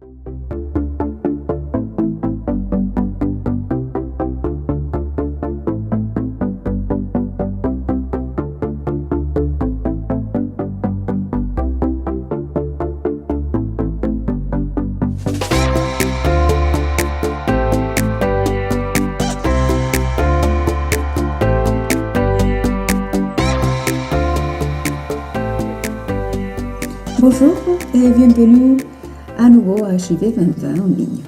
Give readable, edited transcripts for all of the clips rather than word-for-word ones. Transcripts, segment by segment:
Bonjour et bienvenue à nouveau à JV 2020 en ligne.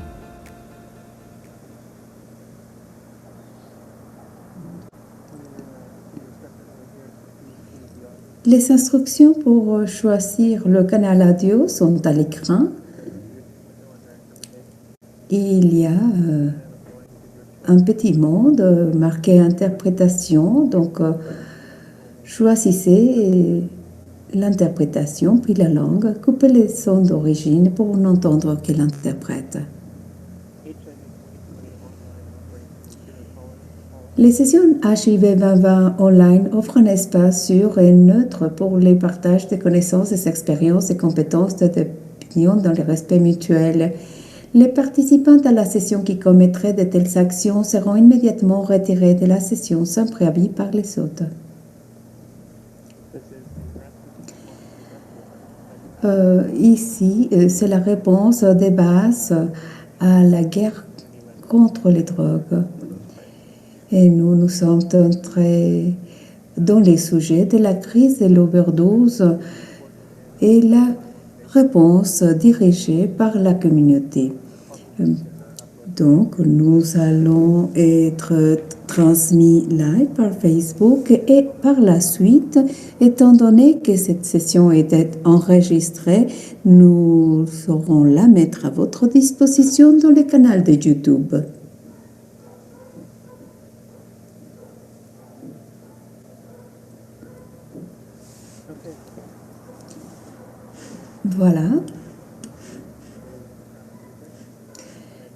Les instructions pour choisir le canal audio sont à l'écran. Il y a un petit monde marqué interprétation, donc choisissez l'interprétation puis la langue, coupez les sons d'origine pour n'entendre que l'interprète. Les sessions HIV 2020 online offrent un espace sûr et neutre pour les partages de connaissances, des expériences et compétences d'opinion dans le respect mutuel. Les participants à la session qui commettraient de telles actions seront immédiatement retirés de la session sans préavis par les autres. Ici, c'est la réponse de base à la guerre contre les drogues. Et nous sommes entrés dans les sujets de la crise de l'overdose et la réponse dirigée par la communauté. Donc, nous allons être transmis live par Facebook et par la suite, étant donné que cette session était enregistrée, nous saurons la mettre à votre disposition dans le canal de YouTube. Voilà.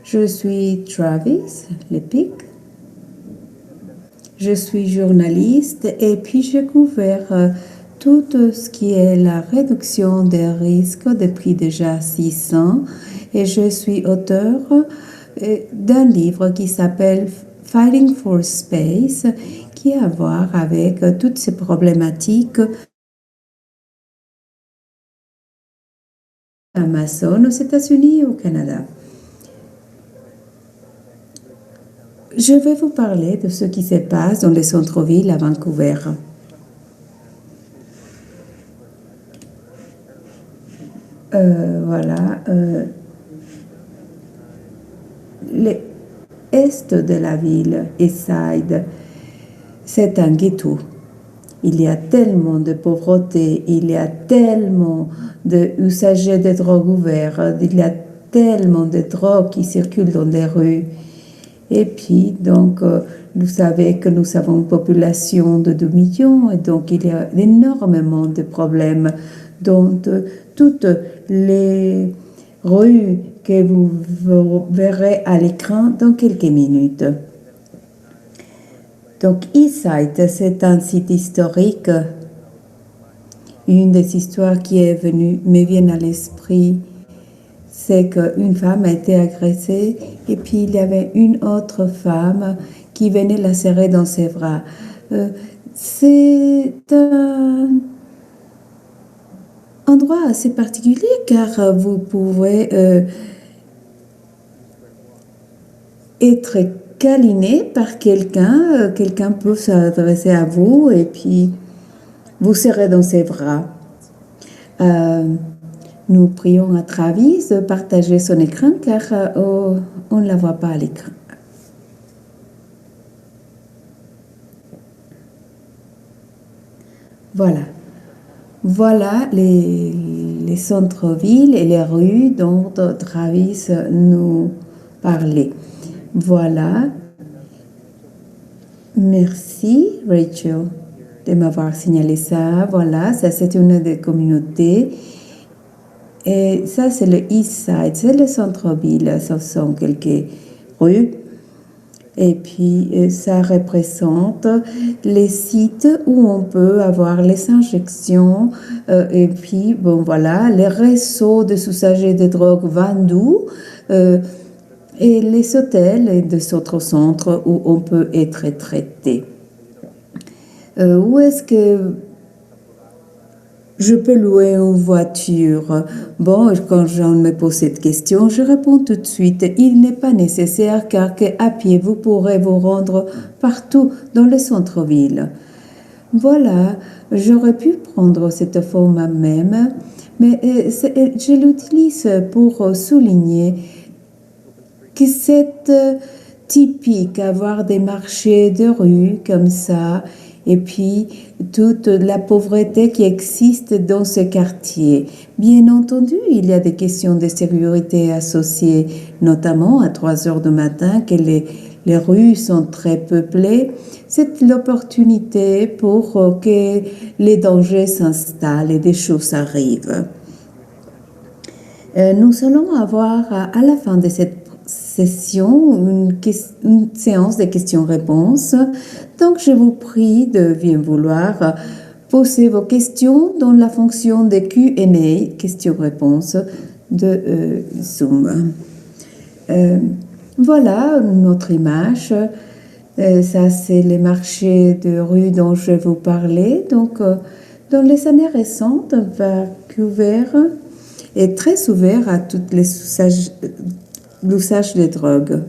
Je suis Travis Lepic. Je suis journaliste et puis j'ai couvert tout ce qui est la réduction des risques depuis déjà 6 ans et je suis auteur d'un livre qui s'appelle Fighting for Space qui a à voir avec toutes ces problématiques Amazon aux États-Unis et au Canada. Je vais vous parler de ce qui se passe dans les centres-villes à Vancouver. Voilà. L'est de la ville, Eastside, c'est un ghetto. Il y a tellement de pauvreté, il y a tellement d'usagers de drogue ouverts, il y a tellement de drogues qui circulent dans les rues. Et puis, donc, vous savez que nous avons une population de 2 millions et donc il y a énormément de problèmes dans toutes les rues que vous verrez à l'écran dans quelques minutes. Donc, Eastside, c'est un site historique. Une des histoires qui me vient à l'esprit, c'est qu'une femme a été agressée et puis il y avait une autre femme qui venait la serrer dans ses bras. C'est un endroit assez particulier car vous pouvez être câliné par quelqu'un. Quelqu'un peut s'adresser à vous et puis vous serrer dans ses bras. Nous prions à Travis de partager son écran car on ne la voit pas à l'écran. Voilà. Voilà les centres-villes et les rues dont Travis nous parlait. Voilà. Merci, Rachel, de m'avoir signalé ça. Voilà, ça c'est une des communautés. Et ça, c'est le East Side, c'est le centre-ville. Ce sont quelques rues. Et puis, ça représente les sites où on peut avoir les injections. Et puis, bon, voilà, les réseaux de usagers de drogue vendus et les hôtels et des autres centres où on peut être traité. Où est-ce que je peux louer une voiture? Bon, quand Jean me pose cette question, je réponds tout de suite. Il n'est pas nécessaire car à pied, vous pourrez vous rendre partout dans le centre-ville. Voilà, j'aurais pu prendre cette forme même, mais je l'utilise pour souligner que c'est typique avoir des marchés de rue comme ça, et puis toute la pauvreté qui existe dans ce quartier. Bien entendu, il y a des questions de sécurité associées, notamment à 3 heures du matin, que les rues sont très peuplées. C'est l'opportunité pour que les dangers s'installent et des choses arrivent. Nous allons avoir à la fin de cette session une séance de questions-réponses. Donc, je vous prie de bien vouloir poser vos questions dans la fonction de Q&A, questions-réponses de Zoom. Voilà notre image. Ça, c'est les marchés de rue dont je vous parlais. Donc, dans les années récentes, Vancouver est très ouvert à tous les l'usage des drogues.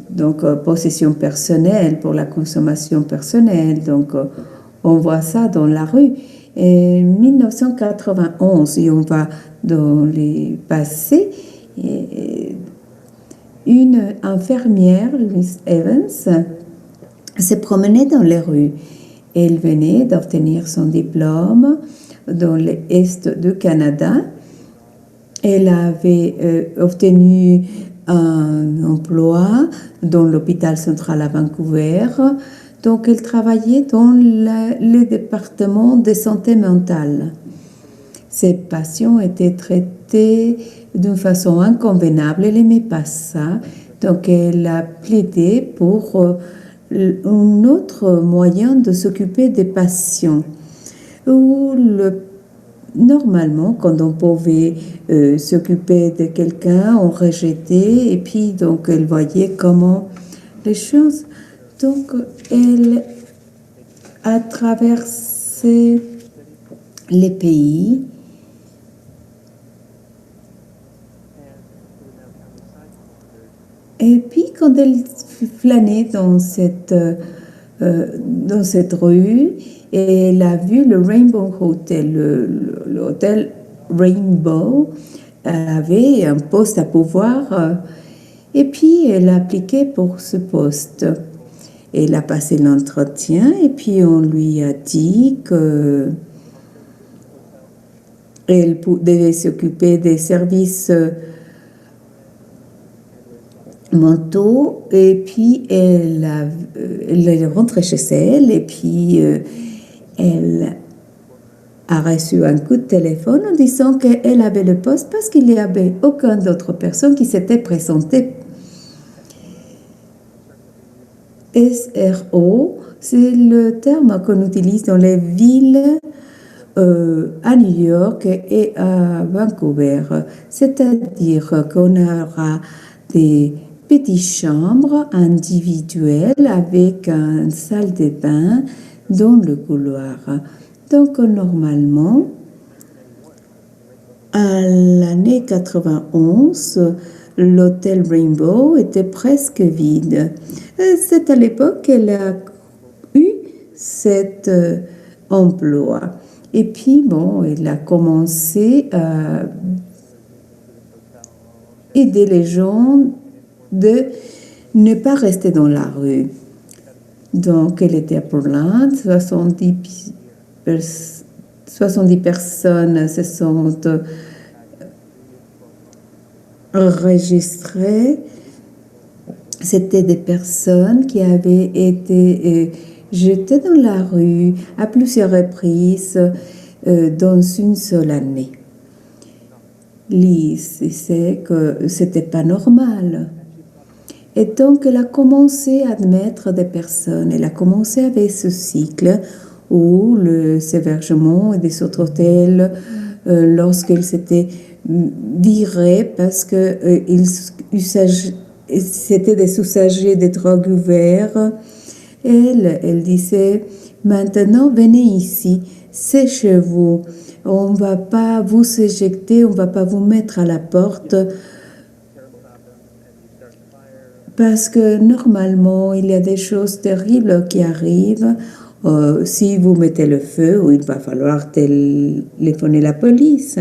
Donc, possession personnelle pour la consommation personnelle. Donc, on voit ça dans la rue. Et 1991, et on va dans les passés, une infirmière, Liz Evans, se promenait dans les rues. Elle venait d'obtenir son diplôme dans l'Est du Canada. Elle avait obtenu un emploi dans l'hôpital central à Vancouver. Donc, elle travaillait dans le département de santé mentale. Ses patients étaient traités d'une façon inconvenable. Elle n'aimait pas ça. Donc, elle a plaidé pour un autre moyen de s'occuper des patients. Où normalement, quand on pouvait s'occuper de quelqu'un, on rejetait. Et puis, donc, elle voyait comment les choses. Donc, elle a traversé les pays. Et puis, quand elle flânait dans cette rue, elle a vu le Rainbow Hotel, l'hôtel Rainbow avait un poste à pouvoir. Et puis, elle a appliqué pour ce poste. Elle a passé l'entretien et puis on lui a dit qu'elle devait s'occuper des services mentaux. Et puis, elle est rentrée chez elle et puis elle a reçu un coup de téléphone en disant qu'elle avait le poste parce qu'il n'y avait aucune autre personne qui s'était présentée. SRO, c'est le terme qu'on utilise dans les villes à New York et à Vancouver. C'est-à-dire qu'on aura des petites chambres individuelles avec une salle de bain dans le couloir. Donc, normalement, à l'année 91, l'hôtel Rainbow était presque vide. C'est à l'époque qu'elle a eu cet emploi. Et puis, bon, elle a commencé à aider les gens de ne pas rester dans la rue. Donc, elle était à Portland, 70 personnes se sont enregistrées. C'était des personnes qui avaient été jetées dans la rue à plusieurs reprises dans une seule année. Lise disait que c'était pas normal. Et donc, elle a commencé à admettre des personnes. Elle a commencé avec ce cycle où les hébergements et des autres hôtels, lorsqu'ils s'étaient virés parce que c'était des usagers de drogues ouverts, elle disait, maintenant, venez ici, c'est chez vous. On ne va pas vous éjecter, on ne va pas vous mettre à la porte. Parce que normalement, il y a des choses terribles qui arrivent. Si vous mettez le feu, il va falloir téléphoner la police.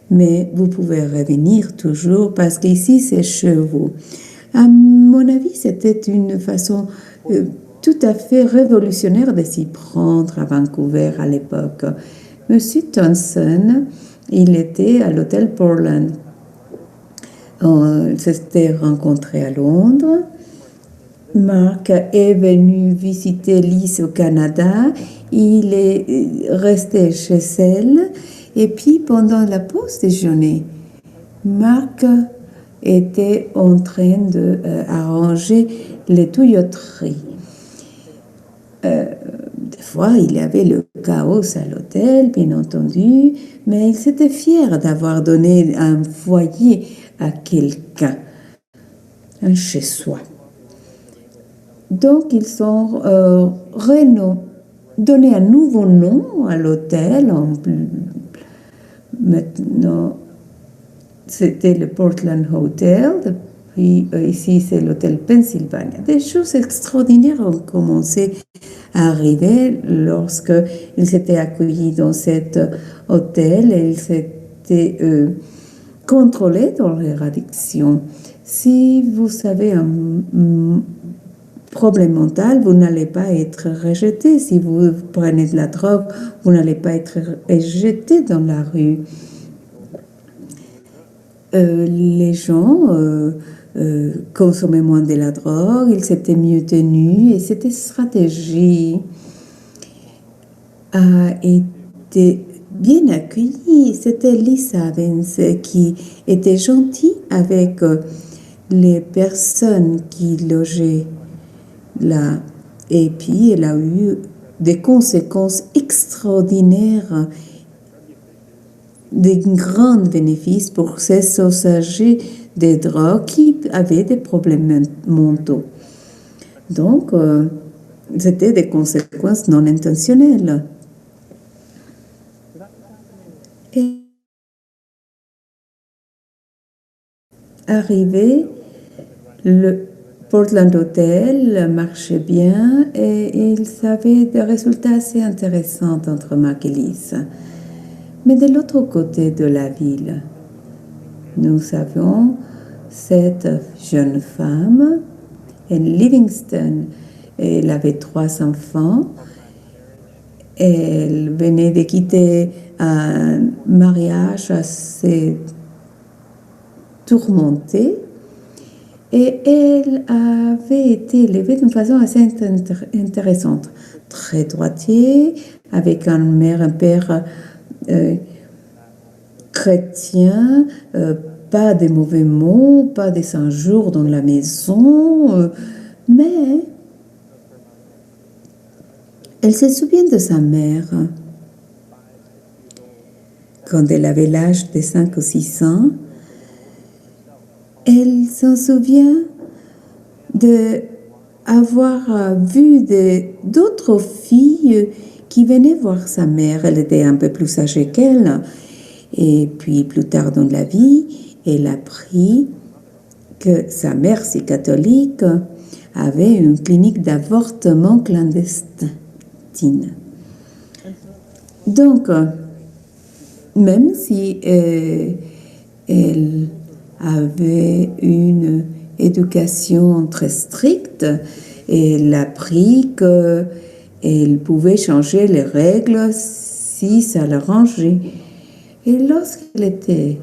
Mais vous pouvez revenir toujours parce qu'ici, c'est chez vous. À mon avis, c'était une façon tout à fait révolutionnaire de s'y prendre à Vancouver à l'époque. Monsieur Thompson, il était à l'hôtel Portland. On s'était rencontrés à Londres. Marc est venu visiter Lise au Canada. Il est resté chez elle. Et puis, pendant la pause déjeuner, Marc était en train d'arranger les tuyauteries. Des fois, il y avait le chaos à l'hôtel, bien entendu, mais il s'était fier d'avoir donné un foyer à quelqu'un, un chez-soi. Donc, ils ont donné un nouveau nom à l'hôtel. Maintenant, c'était le Portland Hotel. Puis ici, c'est l'hôtel Pennsylvania. Des choses extraordinaires ont commencé à arriver lorsqu'ils s'étaient accueillis dans cet hôtel et ils s'étaient contrôlés dans leur addiction. Si vous avez un problème mental, vous n'allez pas être rejeté. Si vous prenez de la drogue, vous n'allez pas être jeté dans la rue. Les gens consommaient moins de la drogue, ils s'étaient mieux tenus et cette stratégie a été bien accueillie. C'était Lisa Vance qui était gentille avec les personnes qui logeaient là. Et puis, elle a eu des conséquences extraordinaires, des grands bénéfices pour ces usagers de drogue qui avaient des problèmes mentaux. Donc, c'était des conséquences non intentionnelles. Et arrivé, le Portland Hotel marchait bien et ils avaient des résultats assez intéressants entre Marc et Lise. Mais de l'autre côté de la ville, nous avions cette jeune femme, Livingston. Elle avait 3 enfants. Elle venait de quitter un mariage assez tourmenté. Et elle avait été élevée d'une façon assez intéressante. Très droitier, avec un mère, un père chrétien, pas de mauvais mots, pas des injures dans la maison, mais elle se souvient de sa mère. Quand elle avait l'âge de 5 ou 6 ans, elle s'en souvient d'avoir vu d'autres filles qui venaient voir sa mère. Elle était un peu plus âgée qu'elle. Et puis, plus tard dans la vie, elle a appris que sa mère, si catholique, avait une clinique d'avortement clandestine. Donc, même si elle avait une éducation très stricte, elle a appris qu'elle pouvait changer les règles si ça l'arrangeait. Et lorsqu'elle était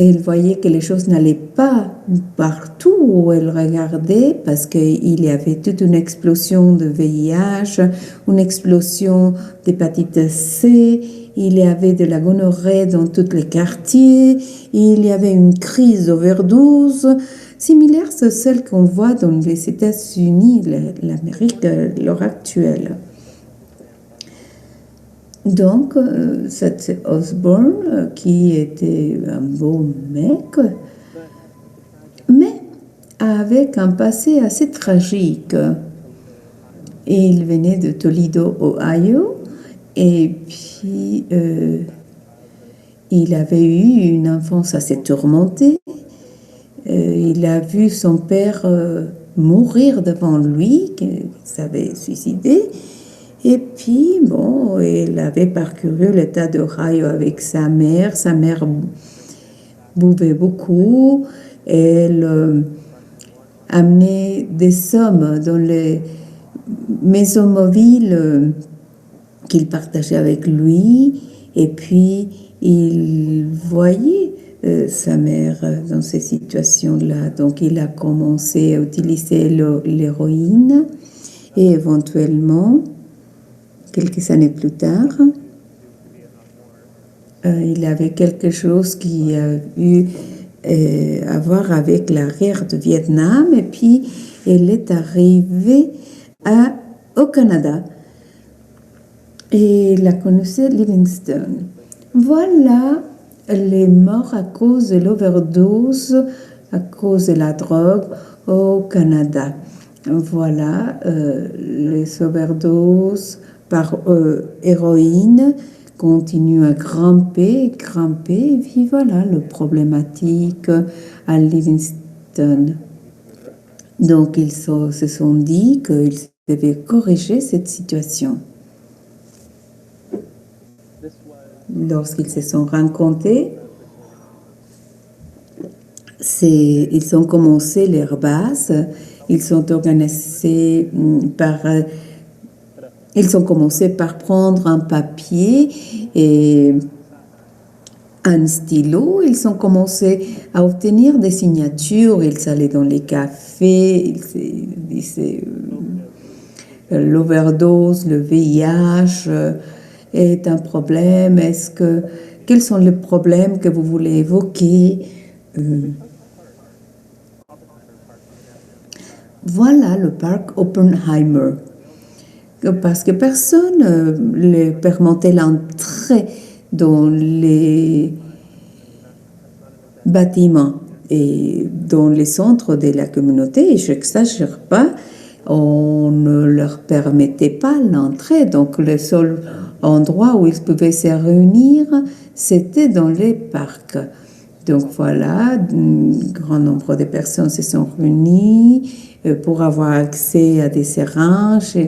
Elle voyait que les choses n'allaient pas partout où elle regardait parce qu'il y avait toute une explosion de VIH, une explosion d'hépatite C, il y avait de la gonorrhée dans tous les quartiers, il y avait une crise d'overdose similaire à celle qu'on voit dans les États-Unis, l'Amérique à l'heure actuelle. Donc, cet Osborne, qui était un beau mec, mais avec un passé assez tragique. Il venait de Toledo, Ohio, et puis il avait eu une enfance assez tourmentée. Il a vu son père mourir devant lui, qui s'avait suicidé. Et puis, bon, il avait parcouru l'État d'Ohio avec sa mère. Sa mère buvait beaucoup. Elle amenait des sommes dans les maisons mobiles qu'il partageait avec lui. Et puis, il voyait sa mère dans ces situations-là. Donc, il a commencé à utiliser l'héroïne et éventuellement, quelques années plus tard, il avait quelque chose qui a eu à voir avec la guerre de Vietnam et puis il est arrivé au Canada et il a connu Livingstone. Voilà les morts à cause de l'overdose, à cause de la drogue au Canada. Voilà les overdoses par héroïne continue à grimper, et puis voilà le problématique à Livingstone. Donc ils se sont dit qu'ils devaient corriger cette situation. Lorsqu'ils se sont rencontrés, ils ont commencé leur base, ils ont commencé par prendre un papier et un stylo. Ils ont commencé à obtenir des signatures. Ils allaient dans les cafés. Ils disaient l'overdose, le VIH est un problème. Quels sont les problèmes que vous voulez évoquer? Voilà le parc Oppenheimer. Parce que personne ne permettait l'entrée dans les bâtiments et dans les centres de la communauté. Et je n'exagère pas, on ne leur permettait pas l'entrée. Donc le seul endroit où ils pouvaient se réunir, c'était dans les parcs. Donc voilà, un grand nombre de personnes se sont réunies pour avoir accès à des seringes,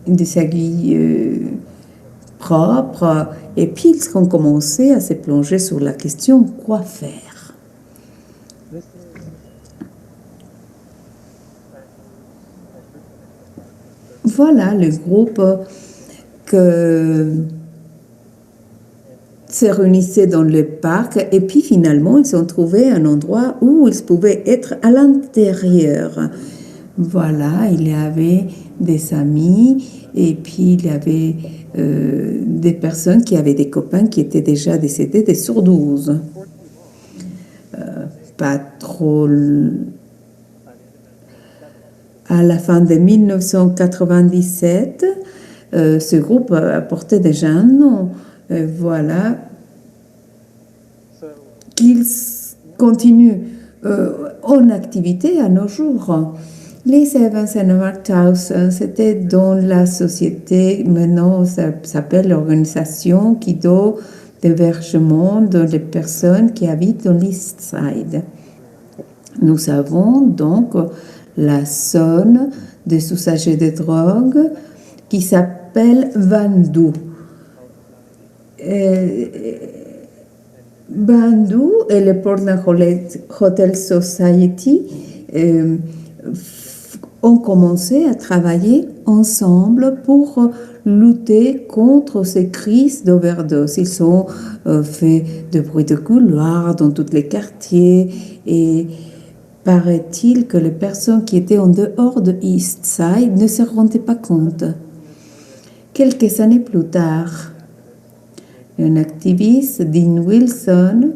des aiguilles propres. Et puis, ils ont commencé à se plonger sur la question « quoi faire ?» Voilà le groupe que se réunissaient dans le parc et puis finalement, ils ont trouvé un endroit où ils pouvaient être à l'intérieur. Voilà, il y avait des amis et puis il y avait des personnes qui avaient des copains qui étaient déjà décédés de surdose. Pas trop... À la fin de 1997, ce groupe a porté déjà un nom. Voilà, qu'ils continuent en activité à nos jours. Les Evans and Marthaus, c'était dans la société, maintenant ça s'appelle l'organisation qui donne l'hébergement des personnes qui habitent dans l'East Side. Nous avons donc la zone des usagers de drogue qui s'appelle Vandu. Vandu et le Portland Hotel Society ont commencé à travailler ensemble pour lutter contre ces crises d'overdose. Ils ont fait de bruit de couloir dans tous les quartiers et paraît-il que les personnes qui étaient en dehors de East Side ne se rendaient pas compte. Quelques années plus tard, un activiste, Dean Wilson,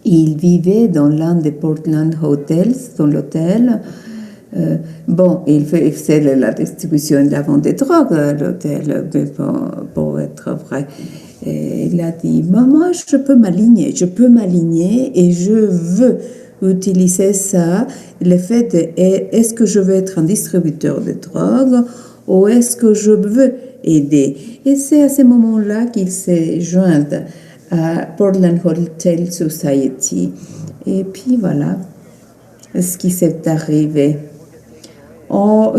il vivait dans l'un des Portland Hotels, dans l'hôtel. Il faisait la distribution de la vente des drogues à l'hôtel, mais bon, pour être vrai. Et il a dit, moi, je peux m'aligner et je veux utiliser ça, le fait de, est-ce que je veux être un distributeur de drogue ou est-ce que je veux aider? Et c'est à ce moment-là qu'il s'est joint à Portland Hotel Society. Et puis voilà ce qui s'est arrivé.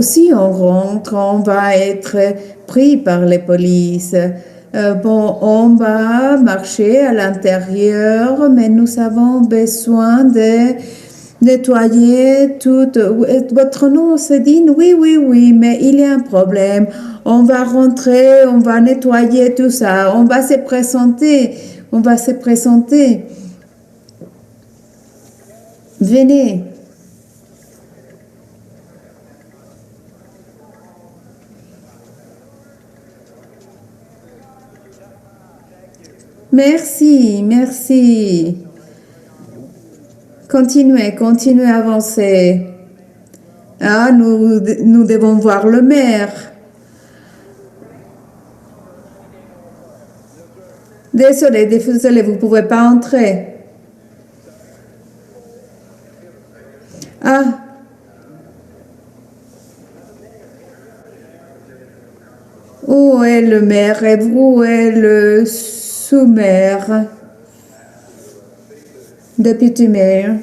Si on rentre, on va être pris par les polices. On va marcher à l'intérieur, mais nous avons besoin de nettoyer tout. Votre nom, c'est Dean? Oui, mais il y a un problème. On va rentrer, on va nettoyer tout ça. On va se présenter. Venez. Merci. Continuez à avancer. Ah, nous devons voir le maire. Désolé, vous ne pouvez pas entrer. Ah. Où est le maire et où est le sous-maire? Deputy mayor.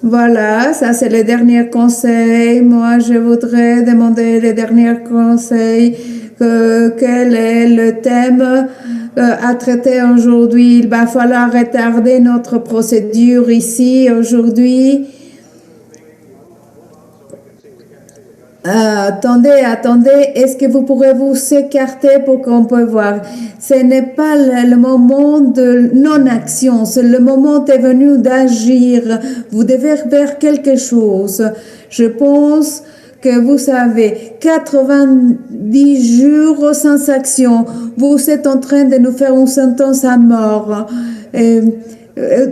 Voilà, ça c'est le dernier conseil. Moi, je voudrais demander le dernier conseil. Quel est le thème à traiter aujourd'hui? Il va falloir retarder notre procédure ici aujourd'hui. Attendez, est-ce que vous pourrez vous écarter pour qu'on puisse voir? Ce n'est pas le moment de non-action, c'est le moment est venu d'agir. Vous devez faire quelque chose. Je pense que vous savez, 90 jours sans action, vous êtes en train de nous faire une sentence à mort.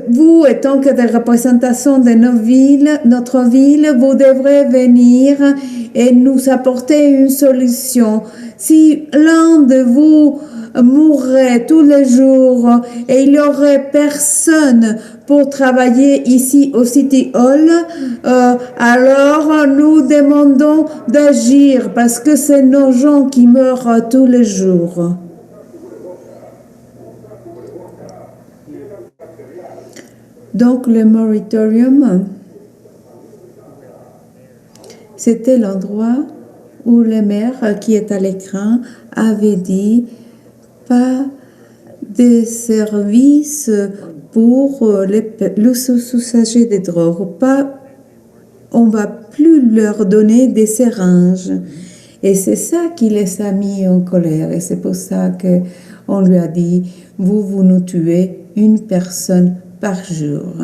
Vous, étant que des représentations de notre ville, vous devrez venir et nous apporter une solution. Si l'un de vous mourrait tous les jours et il n'y aurait personne pour travailler ici au City Hall, alors nous demandons d'agir parce que c'est nos gens qui meurent tous les jours. Donc, le moratorium, c'était l'endroit où le maire qui est à l'écran avait dit pas de services pour les usagers de drogue, on va plus leur donner des seringes. Et c'est ça qui les a mis en colère. Et c'est pour ça qu'on lui a dit, vous nous tuez une personne par jour.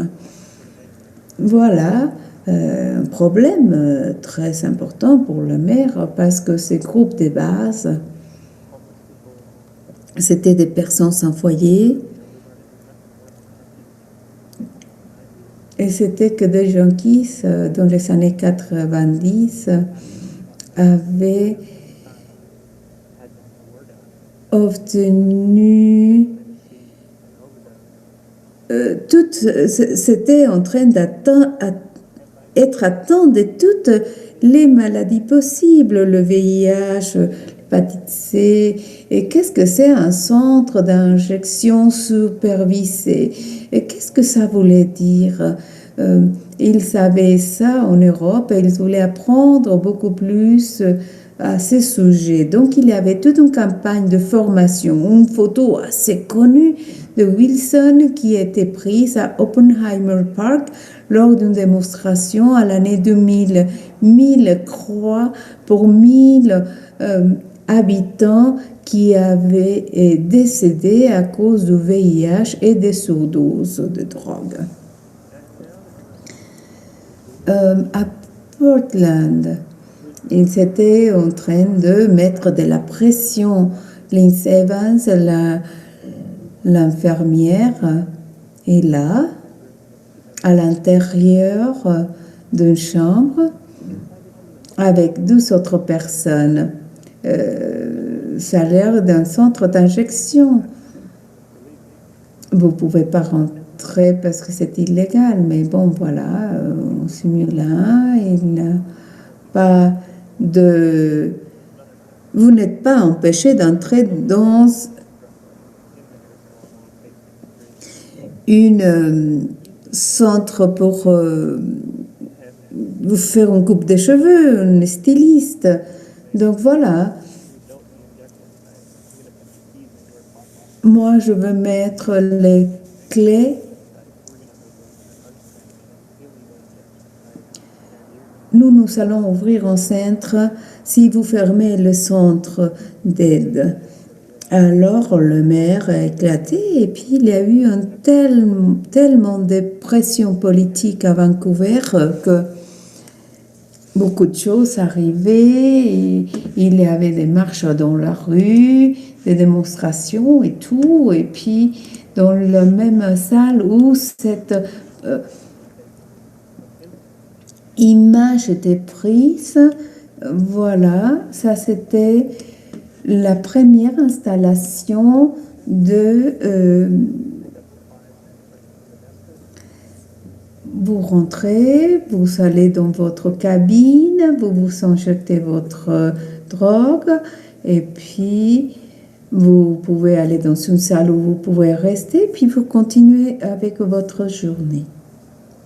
Voilà un problème très important pour le maire parce que ces groupes de base, c'était des personnes sans foyer et c'était que des gens qui, dans les années 90, avaient obtenu c'était en train d'être atteint de toutes les maladies possibles, le VIH, l'hépatite C. Et qu'est-ce que c'est un centre d'injection supervisé? Et qu'est-ce que ça voulait dire? Ils savaient ça en Europe et ils voulaient apprendre beaucoup plus à ces sujets. Donc, il y avait toute une campagne de formation, une photo assez connue de Wilson qui a été prise à Oppenheimer Park lors d'une démonstration à l'année 2000. 1000 croix pour 1000 habitants qui avaient décédé à cause du VIH et des surdoses de drogue. À Portland, ils étaient en train de mettre de la pression. Lindsay Evans, l'infirmière, est là, à l'intérieur d'une chambre, avec 12 autres personnes. Ça a l'air d'un centre d'injection. Vous ne pouvez pas rentrer parce que c'est illégal, mais bon, voilà, on simule là, il n'a pas de... Vous n'êtes pas empêché d'entrer dans une centre pour vous faire une coupe de cheveux, un styliste. Donc voilà. Moi, je veux mettre les clés. Nous allons ouvrir un centre si vous fermez le centre d'aide. Alors, le maire a éclaté et puis il y a eu tellement de pression politique à Vancouver que beaucoup de choses arrivaient. Il y avait des marches dans la rue, des démonstrations et tout. Et puis, dans la même salle où cette image était prise, voilà, ça c'était la première installation de... vous rentrez, vous allez dans votre cabine, vous vous injectez votre drogue et puis vous pouvez aller dans une salle où vous pouvez rester, puis vous continuez avec votre journée.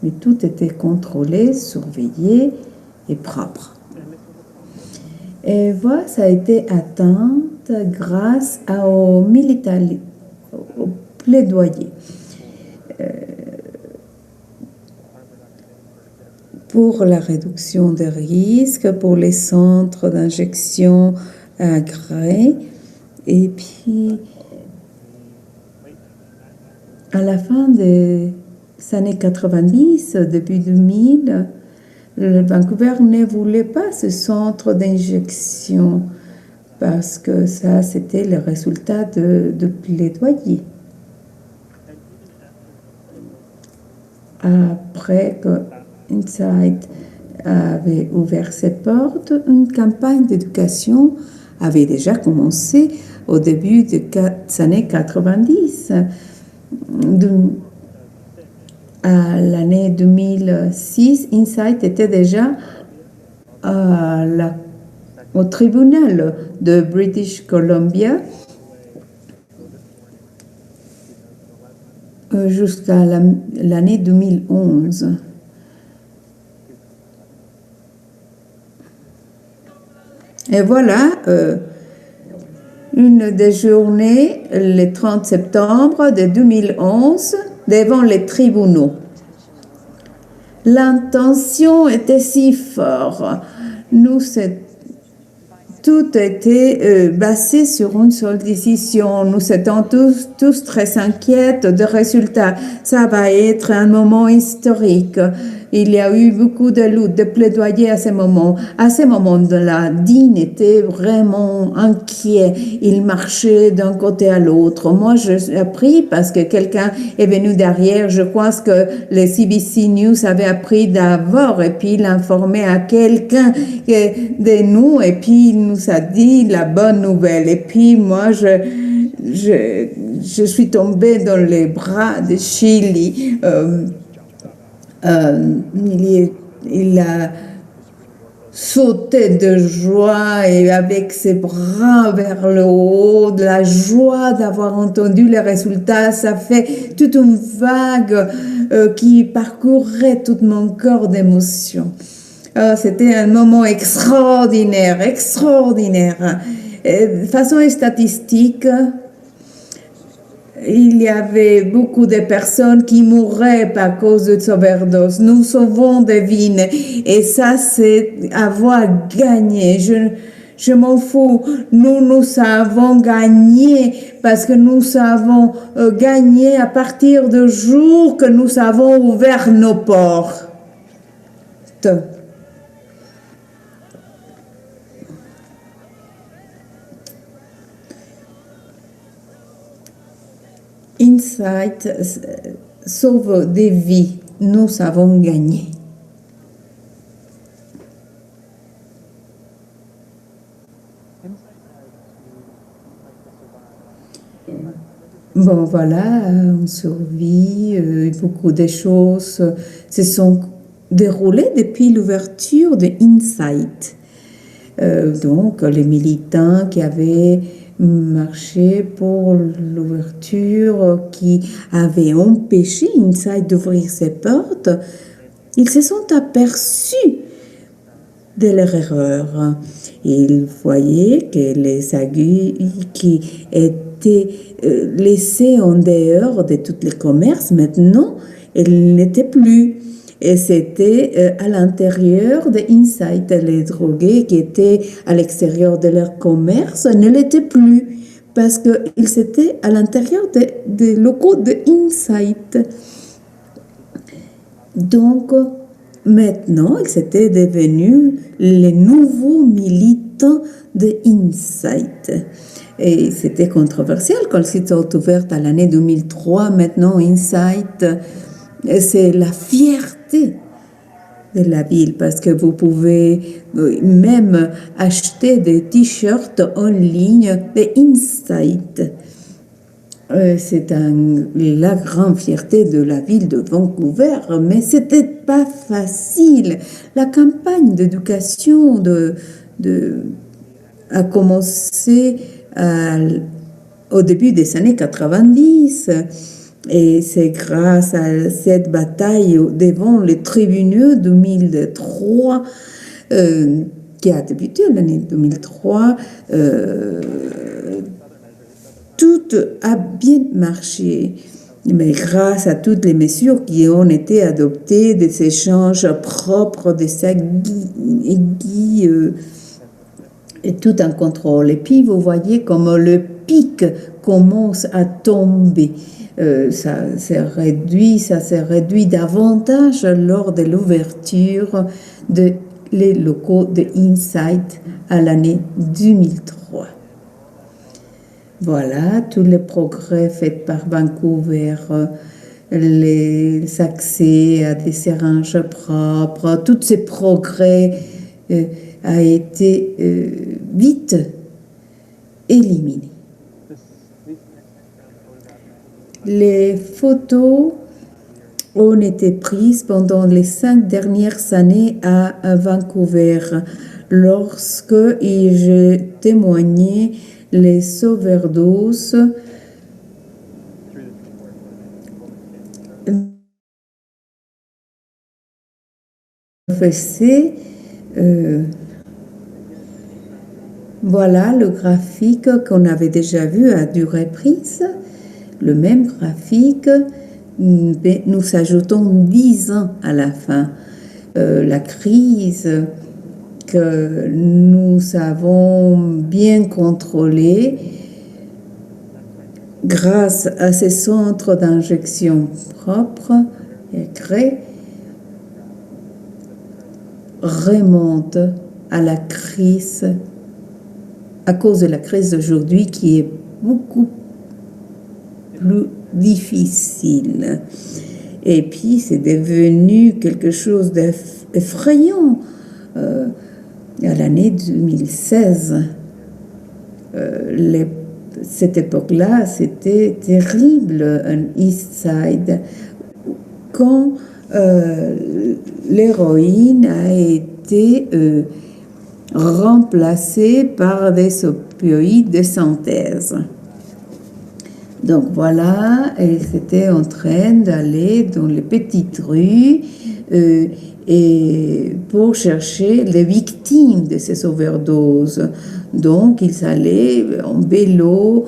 Mais tout était contrôlé, surveillé et propre. Et voilà, ça a été atteinte grâce au plaidoyer. Pour la réduction des risques, pour les centres d'injection agréés. Et puis, à la fin des années 90, début 2000, le Vancouver ne voulait pas ce centre d'injection parce que ça, c'était le résultat de plaidoyer. Après que Inside avait ouvert ses portes, une campagne d'éducation avait déjà commencé au début des années 90. À l'année 2006, Inside était déjà au tribunal de British Columbia jusqu'à l'année 2011. Et voilà, une des journées, le 30 septembre de 2011, devant les tribunaux. L'intention était si forte. Tout était basé sur une seule décision. Nous étions tous très inquiets des résultats. Ça va être un moment historique. Il y a eu beaucoup de luttes, de plaidoyer à ce moment. À ce moment-là, Dean était vraiment inquiet. Il marchait d'un côté à l'autre. Moi, j'ai appris parce que quelqu'un est venu derrière. Je crois que les CBC News avaient appris d'abord et puis il informait à quelqu'un de nous et puis il nous a dit la bonne nouvelle. Et puis moi, je suis tombée dans les bras de Chili. Il a sauté de joie et avec ses bras vers le haut, de la joie d'avoir entendu les résultats. Ça fait toute une vague qui parcourait tout mon corps d'émotion. C'était un moment extraordinaire. De façon statistique, il y avait beaucoup de personnes qui mouraient à cause de cette overdose. Nous sauvons des vies et ça, c'est avoir gagné. Je m'en fous. Nous avons gagné parce que nous avons gagné à partir du jour que nous avons ouvert nos portes. Insight sauve des vies. Nous avons gagné. Bon, voilà, on survit. Beaucoup de choses se sont déroulées depuis l'ouverture de Insight. Donc, les militants qui avaient marché pour l'ouverture, qui avaient empêché Insight d'ouvrir ses portes, ils se sont aperçus de leur erreur. Ils voyaient que les aiguilles qui étaient laissées en dehors de tous les commerces, maintenant, elles n'étaient plus. Et c'était à l'intérieur de Insight. Les drogués qui étaient à l'extérieur de leur commerce ne l'étaient plus parce qu'ils étaient à l'intérieur des locaux de Insight. Donc, maintenant, ils étaient devenus les nouveaux militants de Insight. Et c'était controversial quand ils sont ouverts à l'année 2003. Maintenant, Insight, c'est la fierté de la ville parce que vous pouvez même acheter des t-shirts en ligne de Insight. C'est la grande fierté de la ville de Vancouver, mais c'était pas facile. La campagne d'éducation a commencé au début des années 90. Et c'est grâce à cette bataille devant les tribunaux 2003 qui a débuté l'année 2003. Tout a bien marché, mais grâce à toutes les mesures qui ont été adoptées, des échanges propres, des aiguilles, et tout un contrôle. Et puis, vous voyez comme le pic commence à tomber. Ça s'est réduit davantage lors de l'ouverture des locaux de Insight à l'année 2003. Voilà, tous les progrès faits par Vancouver, les accès à des seringes propres, tous ces progrès a été vite éliminé. Les photos ont été prises pendant les 5 dernières années à Vancouver lorsque je témoignais les overdoses voilà le graphique qu'on avait déjà vu à 2 reprises. Le même graphique, nous ajoutons 10 ans à la fin. La crise que nous avons bien contrôlée grâce à ces centres d'injection propres et créés remonte à la crise, à cause de la crise d'aujourd'hui qui est beaucoup plus difficile. Et puis, c'est devenu quelque chose d'effrayant. À l'année 2016, cette époque-là, c'était terrible, un East Side, quand l'héroïne a été remplacée par des opioïdes de synthèse. Donc voilà, ils étaient en train d'aller dans les petites rues et pour chercher les victimes de ces overdoses. Donc ils allaient en vélo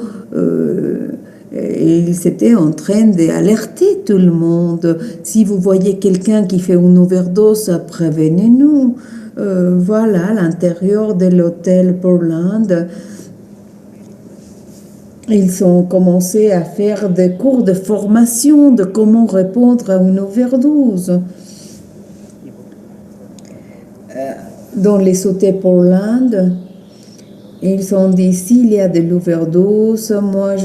et ils étaient en train d'alerter tout le monde. Si vous voyez quelqu'un qui fait une overdose, prévenez-nous. voilà, l'intérieur de l'hôtel Portland. Ils ont commencé à faire des cours de formation de comment répondre à une overdose. Dans les hôtels Portland, ils ont dit s'il y a de l'overdose, moi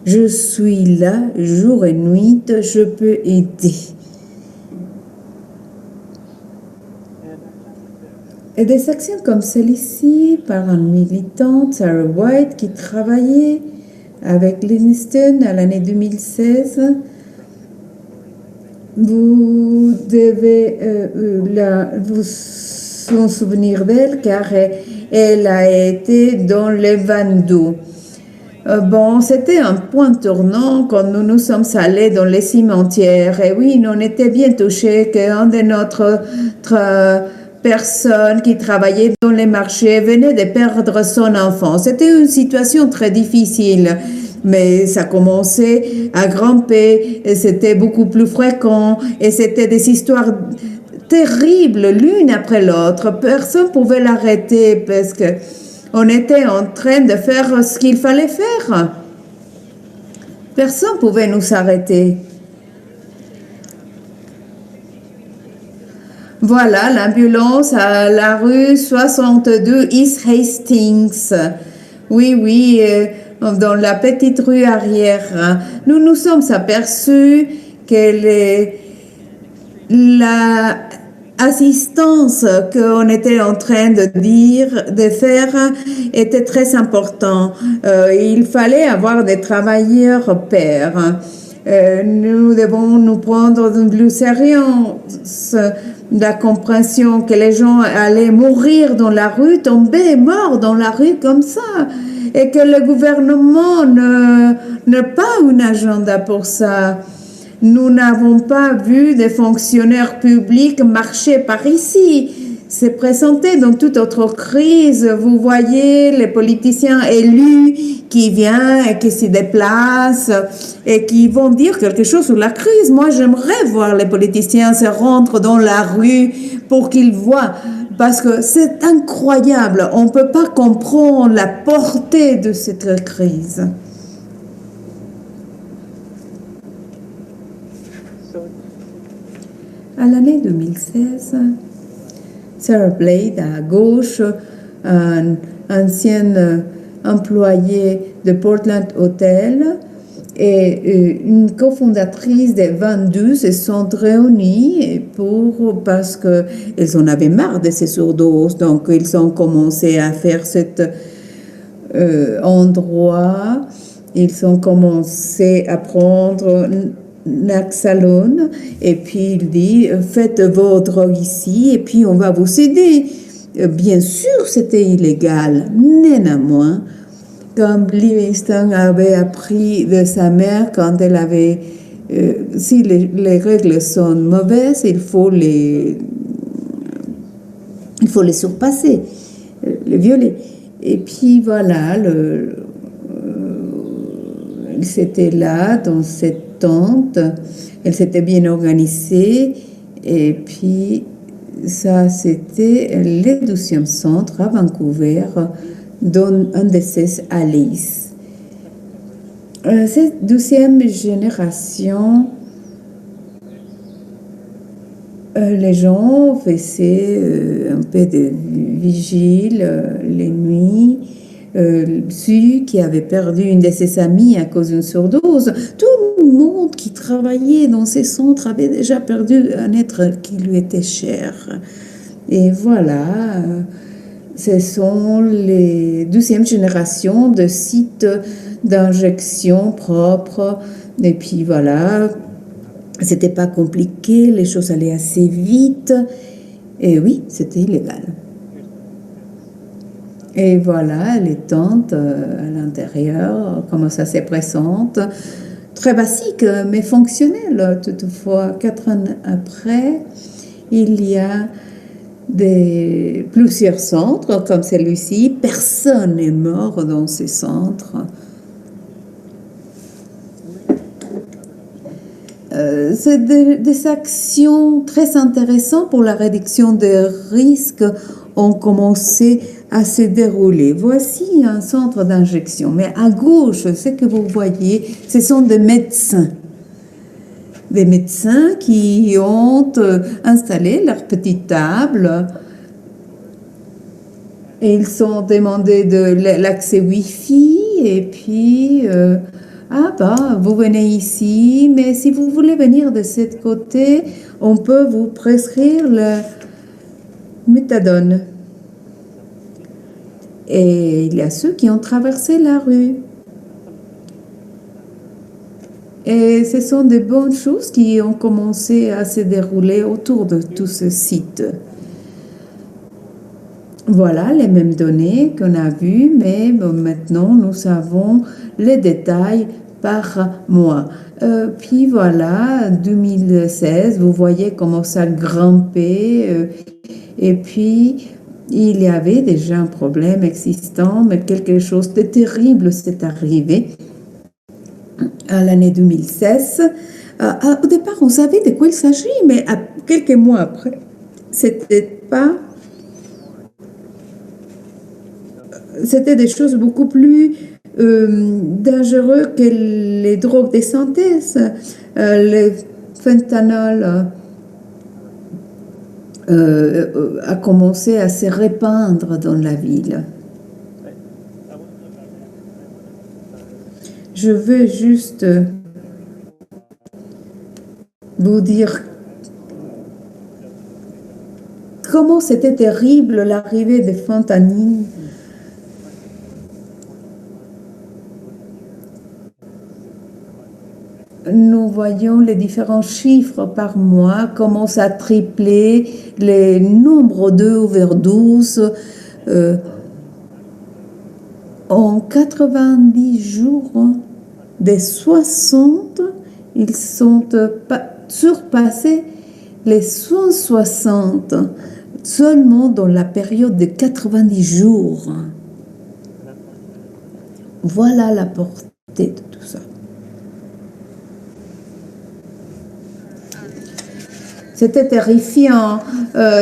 je suis là jour et nuit, je peux aider. Et des actions comme celle-ci par une militante, Sarah White, qui travaillait avec Livingston à l'année 2016, vous devez vous souvenir d'elle car elle a été dans les 22. Bon, c'était un point tournant quand nous nous sommes allés dans les cimetières. Et oui, on était bien touchés qu'un de notre personnes qui travaillaient dans les marchés venait de perdre son enfant. C'était une situation très difficile, mais ça commençait à grimper et c'était beaucoup plus fréquent et c'était des histoires terribles l'une après l'autre. Personne ne pouvait l'arrêter parce que on était en train de faire ce qu'il fallait faire. Personne ne pouvait nous arrêter. Voilà, l'ambulance à la rue 62 East Hastings. Oui, dans la petite rue arrière. Nous nous sommes aperçus que la assistance qu'on était en train de faire était très important. Il fallait avoir des travailleurs pairs. Nous devons nous prendre plus sérieux la compréhension que les gens allaient mourir dans la rue, tomber morts dans la rue comme ça, et que le gouvernement n'a pas un agenda pour ça. Nous n'avons pas vu des fonctionnaires publics marcher par ici. C'est présenté dans toute autre crise. Vous voyez les politiciens élus qui viennent et qui se déplacent et qui vont dire quelque chose sur la crise. Moi, j'aimerais voir les politiciens se rendre dans la rue pour qu'ils voient. Parce que c'est incroyable. On ne peut pas comprendre la portée de cette crise. À l'année 2016, Sarah Blade, à gauche, un ancien employé de Portland Hotel et une cofondatrice des 22 se sont réunies parce qu'ils en avaient marre de ces surdoses. Donc, ils ont commencé à faire cet endroit. Ils ont commencé à prendre Naxalone, et puis il dit faites vos drogues ici et puis on va vous aider. Bien sûr c'était illégal, néanmoins, comme Livingston avait appris de sa mère quand elle avait si les règles sont mauvaises, il faut les surpasser, les violer. Et puis voilà, c'était là dans cette tente, elle s'était bien organisée, et puis ça c'était le 12e centre à Vancouver, dans un de ces Alice. Cette 12e génération, les gens faisaient un peu de vigile les nuits. Celui qui avait perdu une de ses amies à cause d'une surdose, tout le monde qui travaillait dans ces centres avait déjà perdu un être qui lui était cher. Et voilà, ce sont les 12e générations de sites d'injection propres. Et puis voilà, c'était pas compliqué, les choses allaient assez vite. Et oui, c'était illégal. Et voilà, les tentes à l'intérieur, comment ça se présente. Très basique, mais fonctionnel. Toutefois, 4 ans après, il y a plusieurs centres comme celui-ci. Personne n'est mort dans ces centres. c'est des actions très intéressantes pour la réduction des risques ont commencé à se dérouler. Voici un centre d'injection, mais à gauche, ce que vous voyez, ce sont des médecins. Des médecins qui ont installé leur petite table et ils ont demandé de l'accès Wi-Fi et puis vous venez ici, mais si vous voulez venir de ce côté, on peut vous prescrire le méthadone. Et il y a ceux qui ont traversé la rue. Et ce sont des bonnes choses qui ont commencé à se dérouler autour de tout ce site. Voilà les mêmes données qu'on a vues, mais maintenant nous avons les détails par mois. Puis voilà, 2016, vous voyez comment ça grimpait. Et puis, il y avait déjà un problème existant, mais quelque chose de terrible s'est arrivé à l'année 2016. Au départ, on savait de quoi il s'agit, mais quelques mois après, c'était des choses beaucoup plus dangereuses que les drogues de synthèse, le fentanyl a commencé à se répandre dans la ville. Je veux juste vous dire comment c'était terrible l'arrivée des fentanyl. Nous voyons les différents chiffres par mois, comment ça triplé, les nombres d'overdoses. En 90 jours, des 60, ils sont surpassés les 160 seulement dans la période de 90 jours. Voilà la portée de tout ça. C'était terrifiant.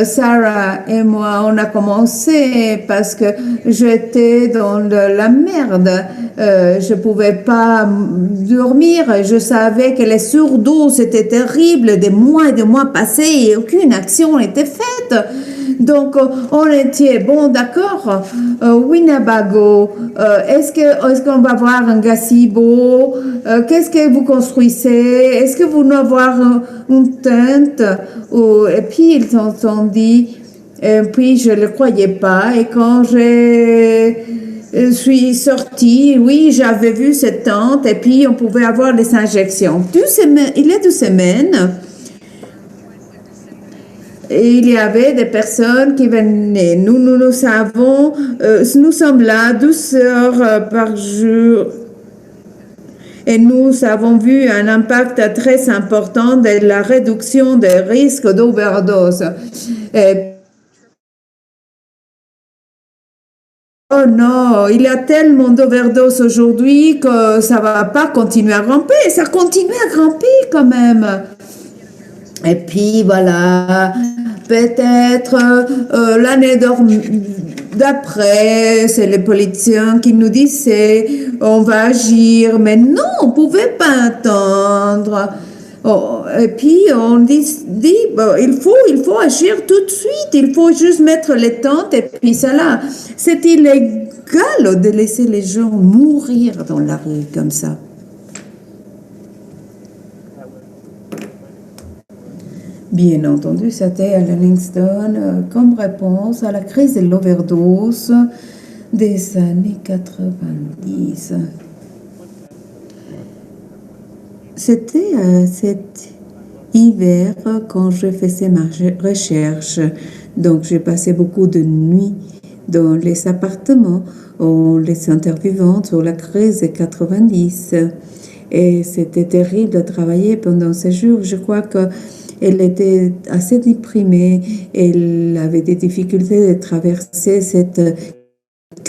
Sarah et moi, on a commencé parce que j'étais dans la merde. Je ne pouvais pas dormir. Je savais que les surdoses étaient terribles. Des mois et des mois passés et aucune action n'était faite. Donc, on était, bon, d'accord, Winnebago, est-ce qu'on va voir un gazebo? Qu'est-ce que vous construisez? Est-ce que vous voulez avoir une tente? Et puis, ils ont dit, et puis je ne le croyais pas. Et quand je suis sortie, oui, j'avais vu cette tente, et puis on pouvait avoir les injections. Il y a 2 semaines, et il y avait des personnes qui venaient. Nous savons, nous sommes là 12 heures par jour. Et nous avons vu un impact très important de la réduction des risques d'overdose. Oh non, il y a tellement d'overdose aujourd'hui que ça ne va pas continuer à grimper. Ça continue à grimper quand même. Et puis voilà, peut-être l'année d'après, c'est les politiciens qui nous disaient on va agir, mais non, on ne pouvait pas attendre. Oh, et puis on dit bon, il faut agir tout de suite, il faut juste mettre les tentes et puis ça là. C'est illégal de laisser les gens mourir dans la rue comme ça. Bien entendu, c'était à Livingston comme réponse à la crise de l'overdose des années 90. C'était cet hiver quand je faisais ma recherche. Donc, j'ai passé beaucoup de nuits dans les appartements en les interviewant sur la crise des 90. Et c'était terrible de travailler pendant ces jours. Je crois qu'elle était assez déprimée. Elle avait des difficultés de traverser cette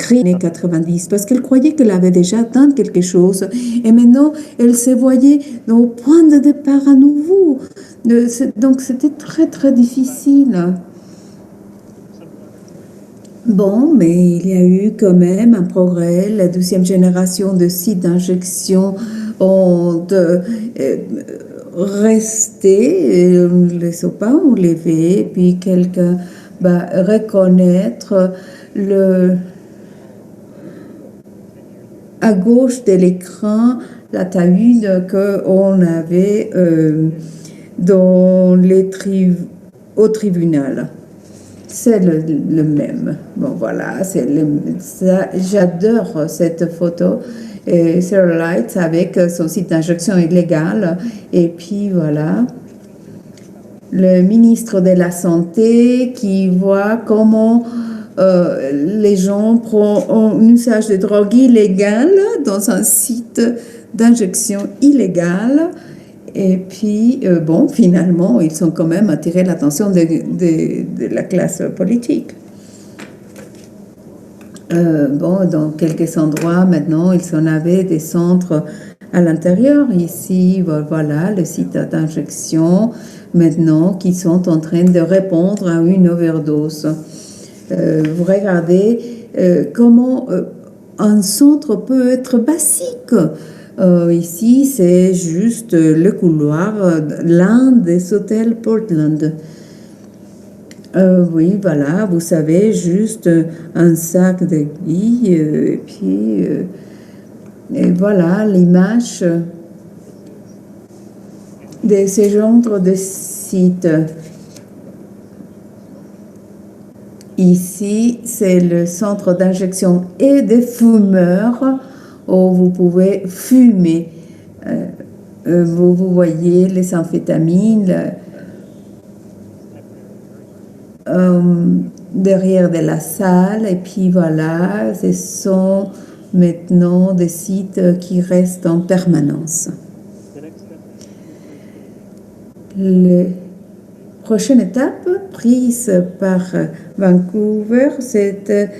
créée dans les années 90 parce qu'elle croyait qu'elle avait déjà atteint quelque chose et maintenant elle se voyait au point de départ à nouveau. Donc c'était très très difficile. Bon, mais il y a eu quand même un progrès. La deuxième génération de sites d'injection ont resté, on ne les a pas enlevés, puis quelqu'un va reconnaître le, à gauche de l'écran la taille qu'on avait dans au tribunal. C'est le même. Bon, voilà, j'adore cette photo. Et Sarah Light avec son site d'injection illégale. Et puis voilà, le ministre de la Santé qui voit comment les gens prennent un usage de drogue illégale dans un site d'injection illégale. Et puis, bon, finalement, ils ont quand même attiré l'attention de la classe politique. Bon, dans quelques endroits, maintenant, ils en avaient des centres à l'intérieur. Ici, voilà, le site d'injection, maintenant, qui sont en train de répondre à une overdose. Vous regardez comment un centre peut être basique. Ici, c'est juste le couloir, l'un des hôtels Portland. Oui, voilà, vous savez, juste un sac de billes, et puis, et voilà l'image de ce genre de site. Ici, c'est le centre d'injection et de fumeurs où vous pouvez fumer. Vous voyez les amphétamines derrière de la salle. Et puis voilà, ce sont maintenant des sites qui restent en permanence. La prochaine étape prise par Vancouver, c'est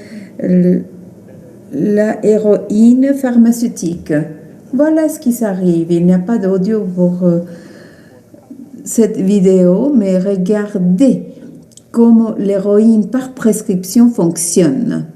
la héroïne pharmaceutique. Voilà ce qui s'arrive. Il n'y a pas d'audio pour cette vidéo, mais regardez comment l'héroïne par prescription fonctionne.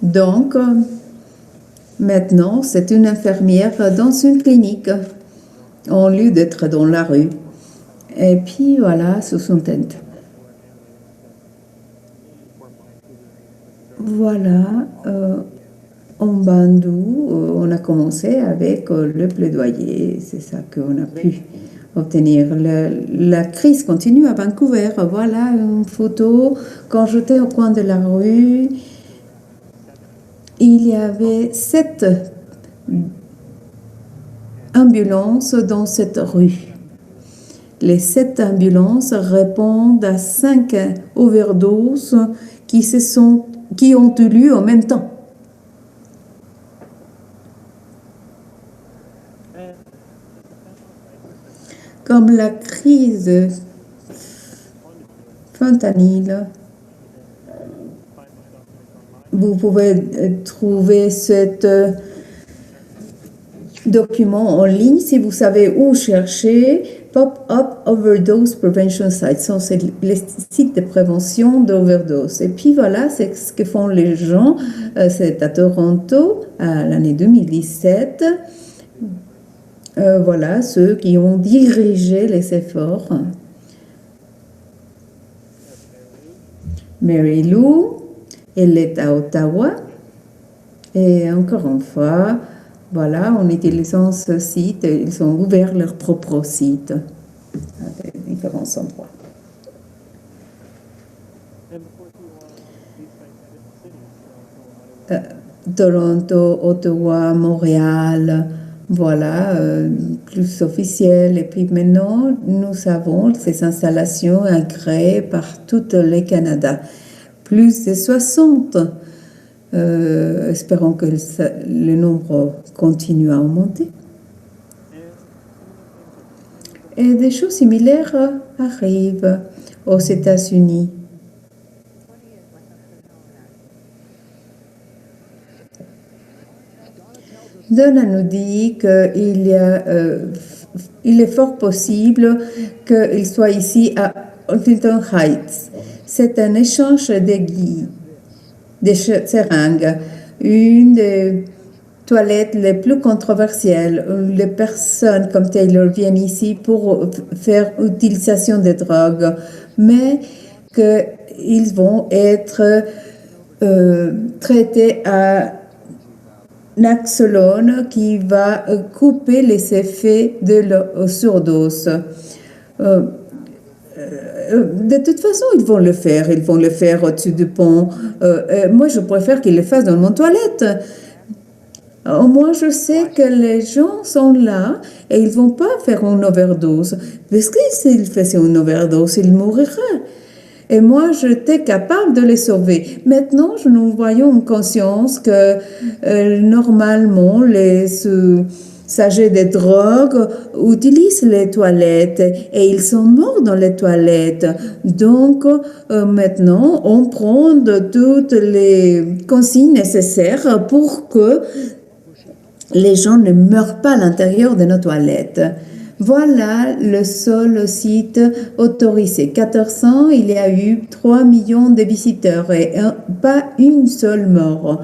Donc, maintenant, c'est une infirmière dans une clinique, au lieu d'être dans la rue. Et puis, voilà, sous son tente. Voilà, en Bandou, on a commencé avec le plaidoyer. C'est ça qu'on a pu obtenir. La crise continue à Vancouver. Voilà une photo. Quand j'étais au coin de la rue, il y avait 7 ambulances dans cette rue. Les 7 ambulances répondent à 5 overdoses qui ont eu lieu en même temps. Comme la crise fentanyl, vous pouvez trouver cette documents en ligne, si vous savez où chercher, Pop-up Overdose Prevention Sites, sont les sites de prévention d'overdose. Et puis voilà, c'est ce que font les gens. C'est à Toronto, à l'année 2017. Voilà, ceux qui ont dirigé les efforts. Mary Lou, elle est à Ottawa. Et encore une fois, voilà, en utilisant ce site, ils ont ouvert leur propre site à différents endroits. Toronto, Ottawa, Montréal, voilà, plus officiel. Et puis maintenant, nous avons ces installations agréées par tout le Canada. Plus de 60. Espérons que le nombre continue à augmenter. Et des choses similaires arrivent aux États-Unis. Donna nous dit qu'il est fort possible qu'il soit ici à Huntington Heights. C'est un échange des seringues, une des toilettes les plus controversielles. Les personnes comme Taylor viennent ici pour faire utilisation des drogues, mais qu'ils vont être traités à naxolone qui va couper les effets de la surdose. De toute façon, ils vont le faire. Ils vont le faire au-dessus du pont. Moi, je préfère qu'ils le fassent dans mon toilette. Au moins, je sais que les gens sont là et ils ne vont pas faire une overdose. Parce que s'ils faisaient une overdose, ils mourraient. Et moi, j'étais capable de les sauver. Maintenant, nous voyons en conscience que normalement, les usagers des drogues utilisent les toilettes et ils sont morts dans les toilettes. Donc, maintenant, on prend toutes les consignes nécessaires pour que les gens ne meurent pas à l'intérieur de nos toilettes. Voilà le seul site autorisé. 400, il y a eu 3 millions de visiteurs et pas une seule mort.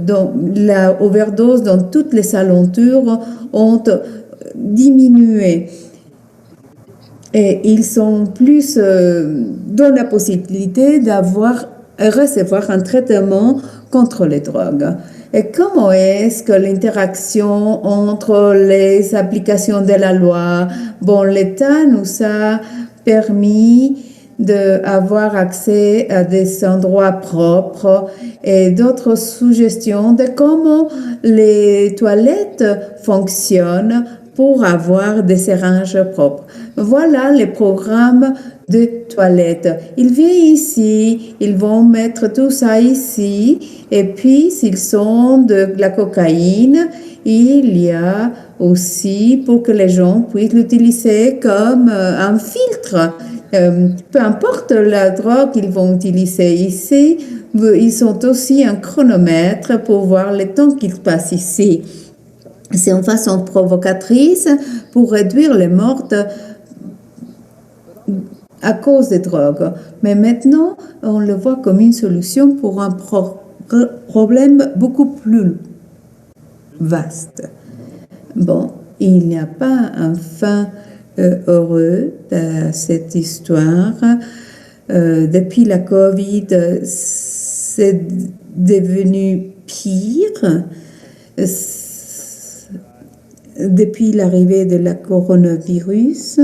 Donc, la overdose dans toutes les alentours ont diminué. Et ils sont plus dans la possibilité recevoir un traitement contre les drogues. Et comment est-ce que l'interaction entre les applications de la loi, l'État nous a permis d'avoir accès à des endroits propres et d'autres suggestions de comment les toilettes fonctionnent pour avoir des seringes propres. Voilà les programmes de toilettes. Ils viennent ici, ils vont mettre tout ça ici, et puis s'ils sont de la cocaïne, il y a aussi pour que les gens puissent l'utiliser comme un filtre. Peu importe la drogue qu'ils vont utiliser ici, ils ont aussi un chronomètre pour voir le temps qu'ils passent ici. C'est une façon provocatrice pour réduire les morts à cause des drogues. Mais maintenant, on le voit comme une solution pour un problème beaucoup plus vaste. Il n'y a pas un fin heureux à cette histoire. Depuis la COVID, c'est devenu pire. Depuis l'arrivée de la coronavirus,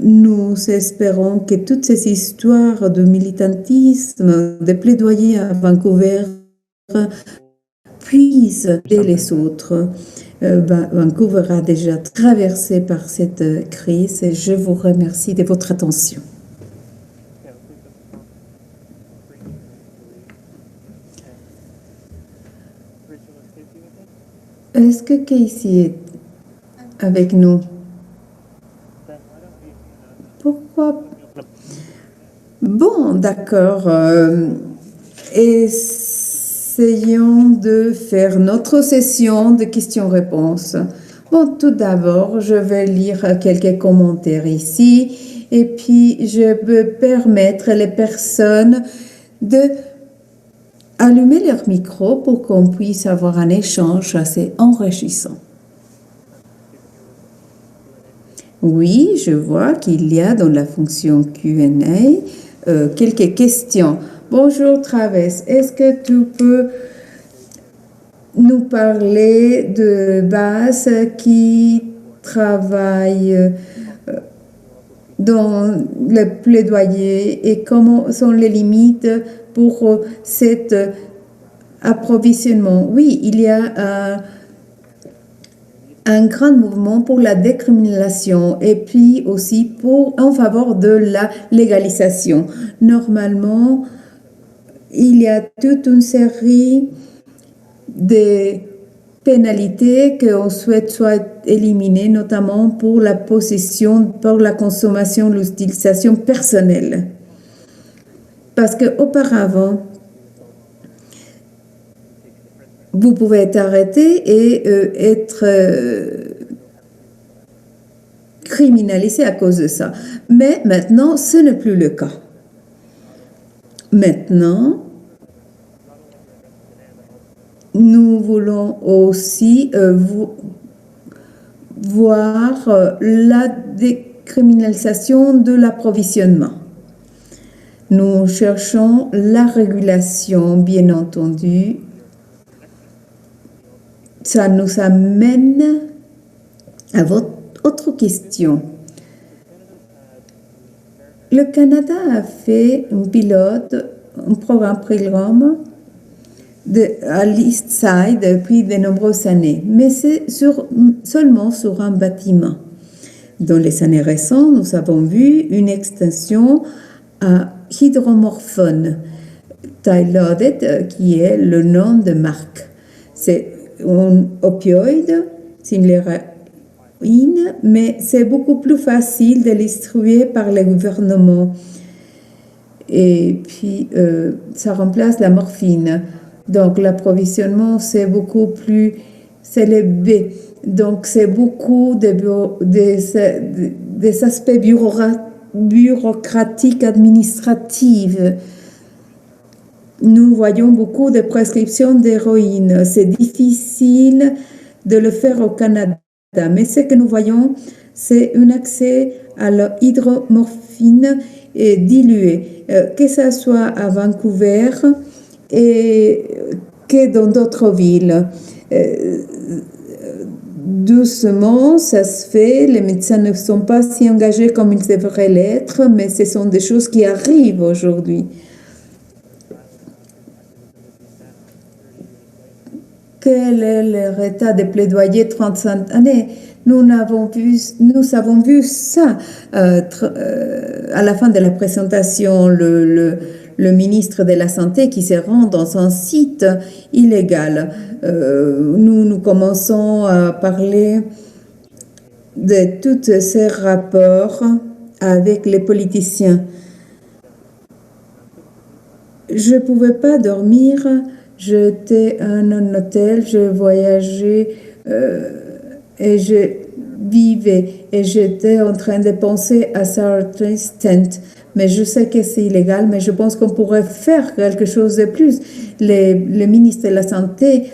nous espérons que toutes ces histoires de militantisme, de plaidoyer à Vancouver, puissent aider les autres. Vancouver a déjà traversé par cette crise et je vous remercie de votre attention. Est-ce que Casey est avec nous? Pourquoi? Bon, d'accord. Et essayons de faire notre session de questions-réponses. Bon, tout d'abord, je vais lire quelques commentaires ici et puis je peux permettre les personnes de allumer leur micro pour qu'on puisse avoir un échange assez enrichissant. Oui, je vois qu'il y a dans la fonction Q&A quelques questions. Bonjour Traves, est-ce que tu peux nous parler de BAS qui travaille dans le plaidoyer et comment sont les limites pour cet approvisionnement? Oui, il y a un grand mouvement pour la décriminalisation et puis aussi en faveur de la légalisation. Normalement, il y a toute une série de pénalités qu'on souhaite soit éliminées, notamment pour la possession, pour la consommation, l'utilisation personnelle. Parce qu'auparavant, vous pouvez être arrêté et être criminalisé à cause de ça. Mais maintenant, ce n'est plus le cas. Maintenant, nous voulons aussi voir la décriminalisation de l'approvisionnement. Nous cherchons la régulation, bien entendu. Ça nous amène à votre autre question. Le Canada a fait un pilote, un programme à l'East Side depuis de nombreuses années, mais c'est seulement sur un bâtiment. Dans les années récentes, nous avons vu une extension à hydromorphone, Tylodet, qui est le nom de marque. C'est un opioïde similaire à l'héroïne, mais c'est beaucoup plus facile de le distribuer par le gouvernement. Et puis, ça remplace la morphine. Donc, l'approvisionnement, c'est beaucoup plus élevé. Donc, c'est beaucoup des aspects bureaucratiques, administratifs. Nous voyons beaucoup de prescriptions d'héroïne. C'est difficile de le faire au Canada. Mais ce que nous voyons, c'est un accès à l'hydromorphine diluée, que ce soit à Vancouver et que dans d'autres villes. Doucement, ça se fait. Les médecins ne sont pas si engagés comme ils devraient l'être, mais ce sont des choses qui arrivent aujourd'hui. Quel est leur état de plaidoyer 35 années? Nous avons vu ça à la fin de la présentation, le ministre de la Santé qui se rend dans un site illégal. Nous commençons à parler de tous ces rapports avec les politiciens. Je ne pouvais pas dormir. J'étais à un hôtel, je voyageais et je vivais et j'étais en train de penser à Sartre's Tent. Mais je sais que c'est illégal, mais je pense qu'on pourrait faire quelque chose de plus. Les ministres de la Santé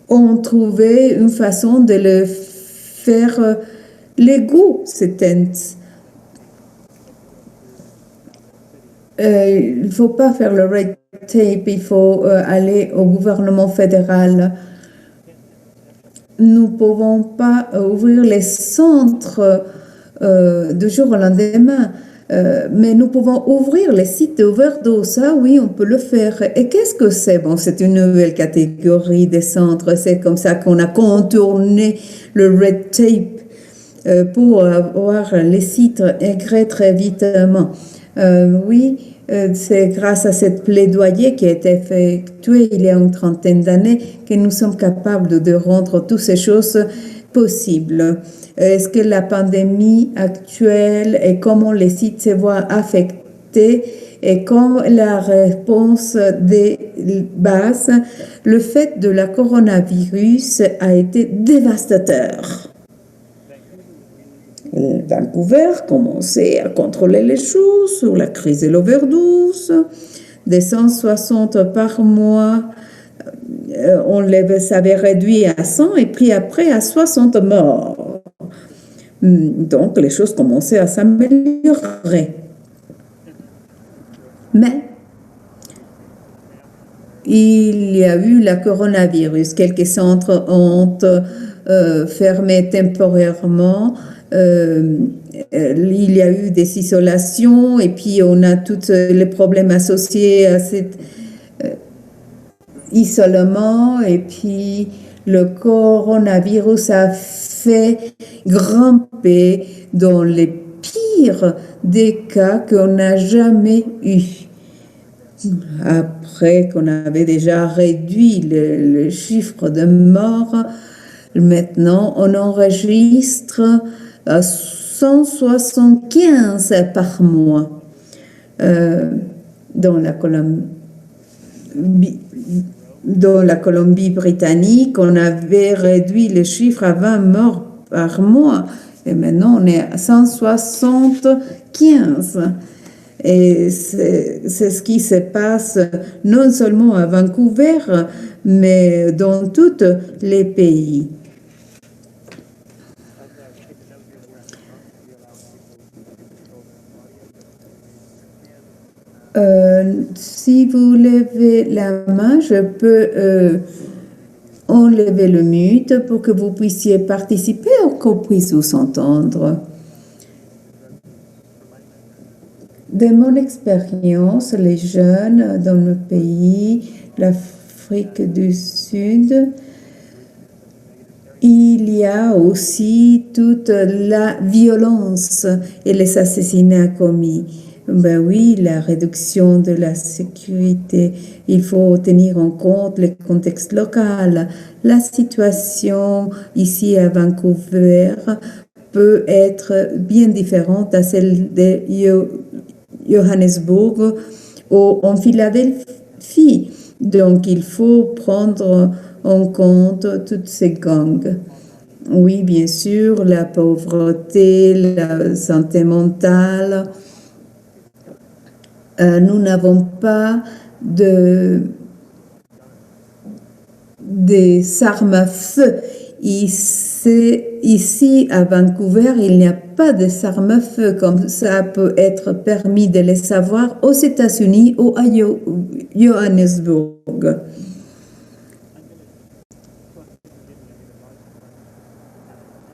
ont trouvé une façon de le faire légaux, ces tents. Il ne faut pas faire le red tape, il faut aller au gouvernement fédéral. Nous ne pouvons pas ouvrir les centres du jour au lendemain, mais nous pouvons ouvrir les sites d'overdose. Ça, oui, on peut le faire. Et qu'est-ce que c'est? Bon, c'est une nouvelle catégorie des centres. C'est comme ça qu'on a contourné le red tape pour avoir les sites aigris très vitement. Oui, c'est grâce à cette plaidoyer qui a été effectué il y a une trentaine d'années que nous sommes capables de rendre toutes ces choses possibles. Est-ce que la pandémie actuelle et comment les sites se voient affectés adapter. Et comme la réponse des bases, le fait de la coronavirus a été dévastateur. Vancouver commençait à contrôler les choses sur la crise de l'overdose, des 160 par mois, on les avait réduits à 100 et puis après à 60 morts. Donc les choses commençaient à s'améliorer. Mais il y a eu le coronavirus. Quelques centres ont fermé temporairement. Il y a eu des isolations et puis on a tous les problèmes associés à cet isolement. Et puis le coronavirus a fait grimper dans les pires des cas qu'on n'a jamais eu. Après qu'on avait déjà réduit le chiffre de morts, maintenant on enregistre 175 par mois dans la Colombie-Britannique. On avait réduit le chiffre à 20 morts par mois et maintenant on est à 175. Et c'est ce qui se passe non seulement à Vancouver, mais dans tous les pays. Si vous levez la main, je peux enlever le mute pour que vous puissiez participer ou qu'on puisse vous entendre. De mon expérience, les jeunes dans le pays, l'Afrique du Sud, il y a aussi toute la violence et les assassinats commis. Ben oui, la réduction de la sécurité, il faut tenir en compte le contexte local. La situation ici à Vancouver peut être bien différente à celle de Johannesburg ou en Philadelphie. Donc, il faut prendre en compte toutes ces gangs. Oui, bien sûr, la pauvreté, la santé mentale. Nous n'avons pas des armes à feu. Ici, à Vancouver, il n'y a pas de armes à feu comme ça peut être permis de les savoir aux États-Unis ou à Johannesburg.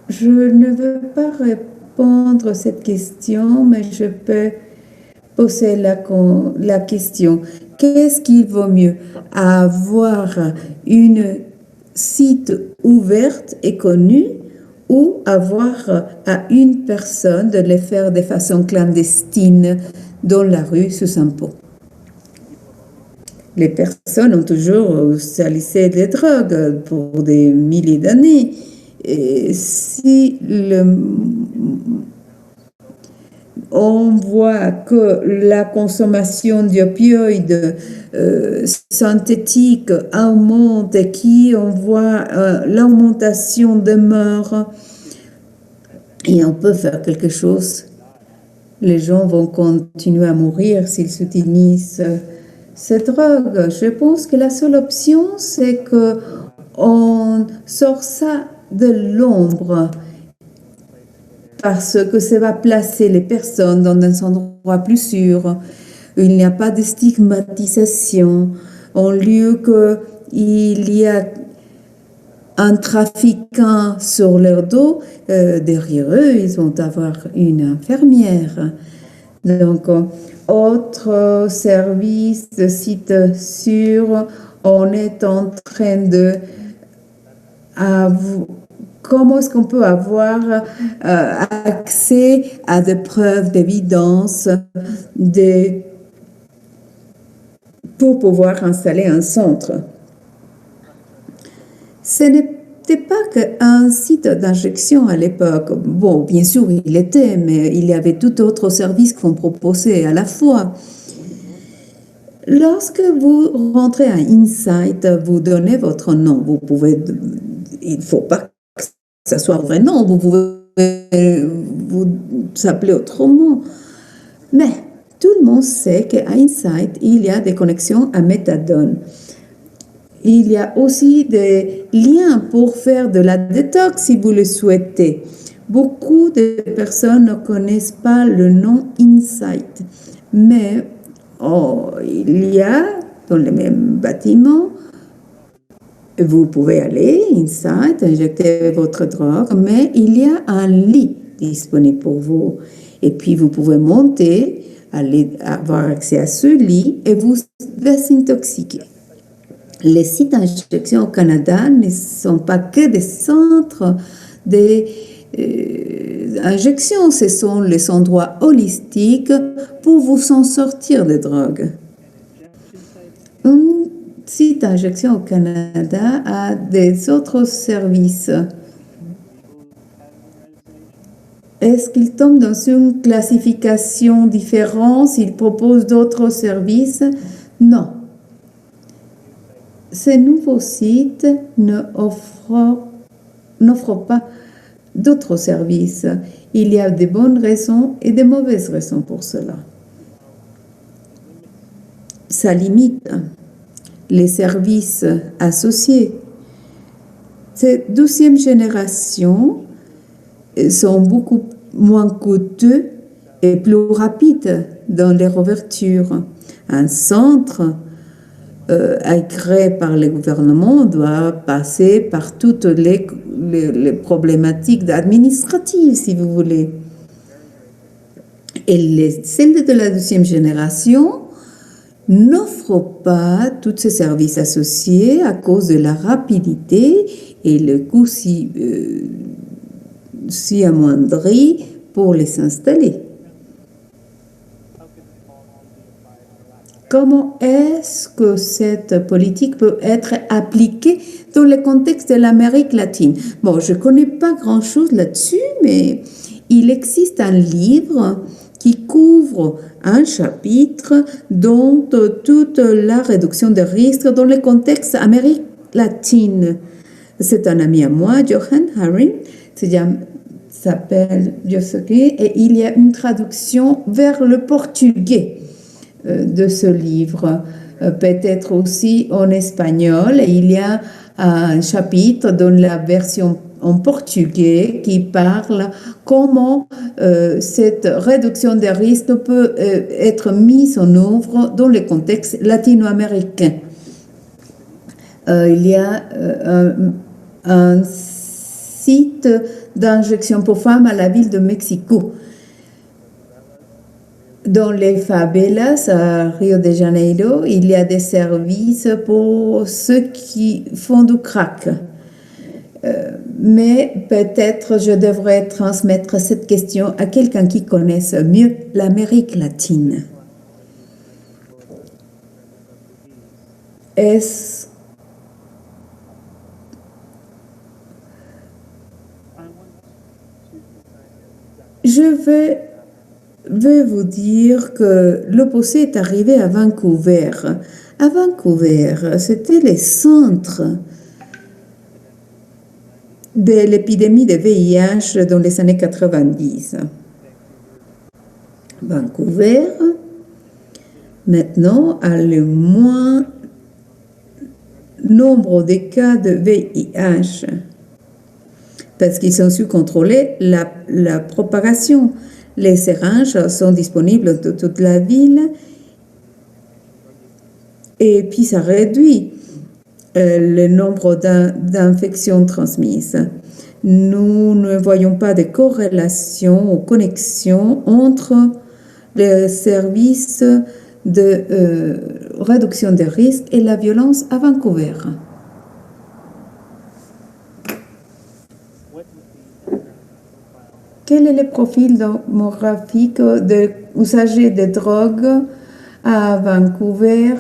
Je ne veux pas répondre à cette question, mais je peux poser la question. Qu'est-ce qu'il vaut mieux? Avoir une site ouverte et connue ou avoir à une personne de le faire de façon clandestine dans la rue sous un pont? Les personnes ont toujours salissé des drogues pour des milliers d'années. Et si on voit que la consommation d'opioïdes synthétiques augmente et qu'on voit l'augmentation des morts, et on peut faire quelque chose. Les gens vont continuer à mourir s'ils utilisent ces drogues. Je pense que la seule option, c'est qu'on sort ça de l'ombre, parce que ça va placer les personnes dans un endroit plus sûr. Il n'y a pas de stigmatisation. Au lieu qu'il y a un trafiquant sur leur dos, derrière eux, ils vont avoir une infirmière. Donc, autre service de site sûr, on est en train de comment est-ce qu'on peut avoir accès à des preuves d'évidence pour pouvoir installer un centre? Ce n'était n'était pas qu'un site d'injection à l'époque. Bon, bien sûr, il était, mais il y avait tout autre service qu'on proposait à la fois. Lorsque vous rentrez à Insight, vous donnez votre nom. Vous pouvez, il ne faut pas que ça soit un vrai nom. Vous pouvez vous s'appeler autrement. Mais tout le monde sait qu'à Insight, il y a des connexions à méthadone. Il y a aussi des liens pour faire de la détox si vous le souhaitez. Beaucoup de personnes ne connaissent pas le nom Insight, mais il y a dans le même bâtiment, vous pouvez aller Insight, injecter votre drogue, mais il y a un lit disponible pour vous. Et puis vous pouvez monter, aller avoir accès à ce lit et vous désintoxiquer. Les sites d'injection au Canada ne sont pas que des centres d'injection, ce sont les endroits holistiques pour vous en sortir des drogues. Un site d'injection au Canada a des autres services. Est-ce qu'il tombe dans une classification différente s'il propose d'autres services? Non. Ces nouveaux sites n'offrent pas d'autres services. Il y a de bonnes raisons et de mauvaises raisons pour cela. Ça limite les services associés. Ces 12e génération sont beaucoup moins coûteux et plus rapides dans leur ouverture. Un centre agréé par le gouvernement doit passer par toutes les problématiques administratives, si vous voulez. Et celles de la 12e génération n'offrent pas tous ces services associés à cause de la rapidité et le coût si amoindri pour les installer. Comment est-ce que cette politique peut être appliquée dans le contexte de l'Amérique latine? Bon, je ne connais pas grand-chose là-dessus, mais il existe un livre qui couvre un chapitre dans toute la réduction des risques dans le contexte Amérique latine. C'est un ami à moi, Johan Haring, s'appelle Yosuke, et il y a une traduction vers le portugais de ce livre, peut-être aussi en espagnol. Et il y a un chapitre dans la version en portugais qui parle comment cette réduction des risques peut être mise en œuvre dans le contexte latino-américain. Il y a un site d'injection pour femmes à la ville de Mexico. Dans les favelas à Rio de Janeiro, il y a des services pour ceux qui font du crack. Mais peut-être je devrais transmettre cette question à quelqu'un qui connaisse mieux l'Amérique latine. Je vais vous dire que l'opposé est arrivé à Vancouver. À Vancouver, c'était le centre de l'épidémie de VIH dans les années 90. Vancouver, maintenant, a le moins nombre de cas de VIH parce qu'ils ont su contrôler la propagation. Les seringes sont disponibles dans toute la ville et puis ça réduit le nombre d'infections transmises. Nous ne voyons pas de corrélation ou connexion entre les services de réduction des risques et la violence à Vancouver. Quel est le profil démographique des usagers de drogue à Vancouver?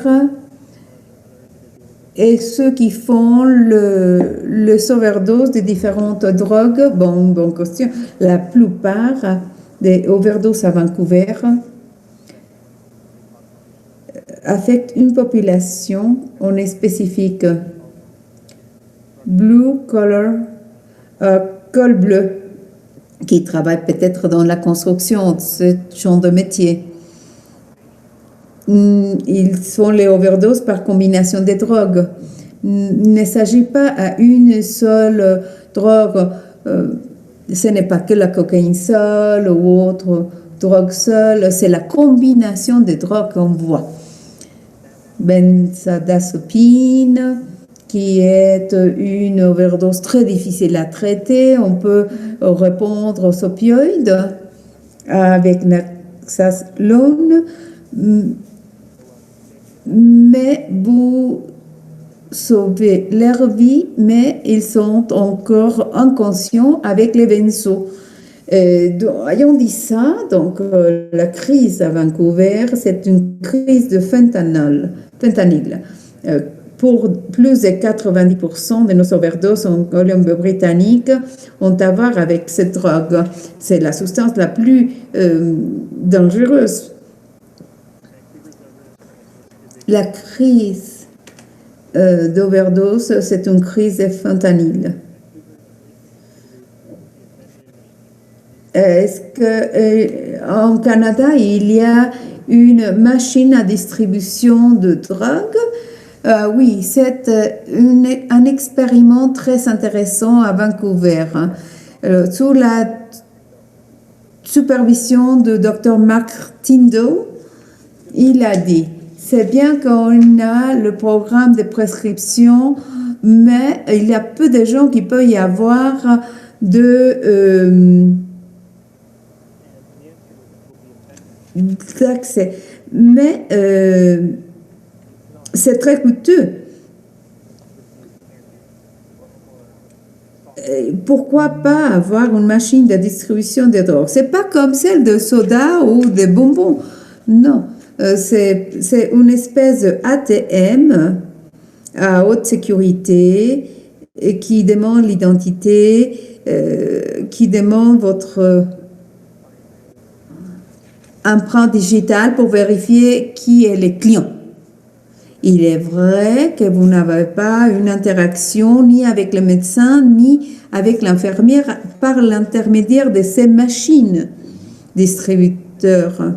Et ceux qui font le overdose de différentes drogues, bon question, la plupart des overdoses à Vancouver affectent une population, on est spécifique, blue collar, col bleu, qui travaille peut-être dans la construction, ce genre de métier. Ils font les overdoses par combinaison des drogues. Il ne s'agit pas à une seule drogue. Ce n'est pas que la cocaïne seule ou autre drogue seule, c'est la combinaison des drogues qu'on voit. Benzodiazépine, qui est une overdose très difficile à traiter. On peut répondre aux opioïdes avec naxazone, mais vous sauvez leur vie, mais ils sont encore inconscients avec les benzos. Ayant dit ça, donc la crise à Vancouver, c'est une crise de fentanyl. Pour plus de 90% de nos overdoses en Colombie-Britannique ont à voir avec cette drogue. C'est la substance la plus dangereuse. La crise d'overdose, c'est une crise de fentanyl. Est-ce qu'en Canada, il y a une machine à distribution de drogue? Oui, c'est un expériment très intéressant à Vancouver, sous la supervision de Dr. Mark Tindo. Il a dit, c'est bien qu'on a le programme de prescription, mais il y a peu de gens qui peuvent y avoir d'accès. Mais c'est très coûteux. Pourquoi pas avoir une machine de distribution de drogue? C'est pas comme celle de soda ou de bonbons. Non, c'est une espèce de ATM à haute sécurité et qui demande l'identité, qui demande votre empreinte digitale pour vérifier qui est le client. Il est vrai que vous n'avez pas une interaction ni avec le médecin ni avec l'infirmière par l'intermédiaire de ces machines distributeurs.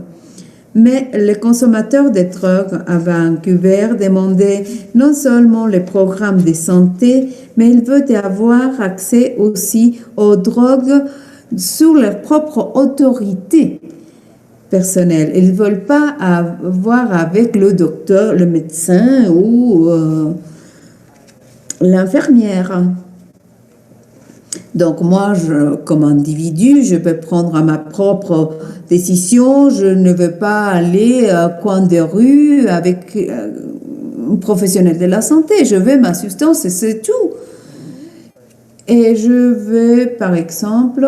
Mais les consommateurs de drogue à Vancouver demandaient non seulement les programmes de santé, mais ils veulent avoir accès aussi aux drogues sous leur propre autorité personnelle. Ils ne veulent pas avoir avec le docteur, le médecin ou l'infirmière. Donc moi, comme individu, je peux prendre ma propre décision. Je ne veux pas aller à coin de rue avec un professionnel de la santé. Je veux ma substance et c'est tout. Et je veux, par exemple,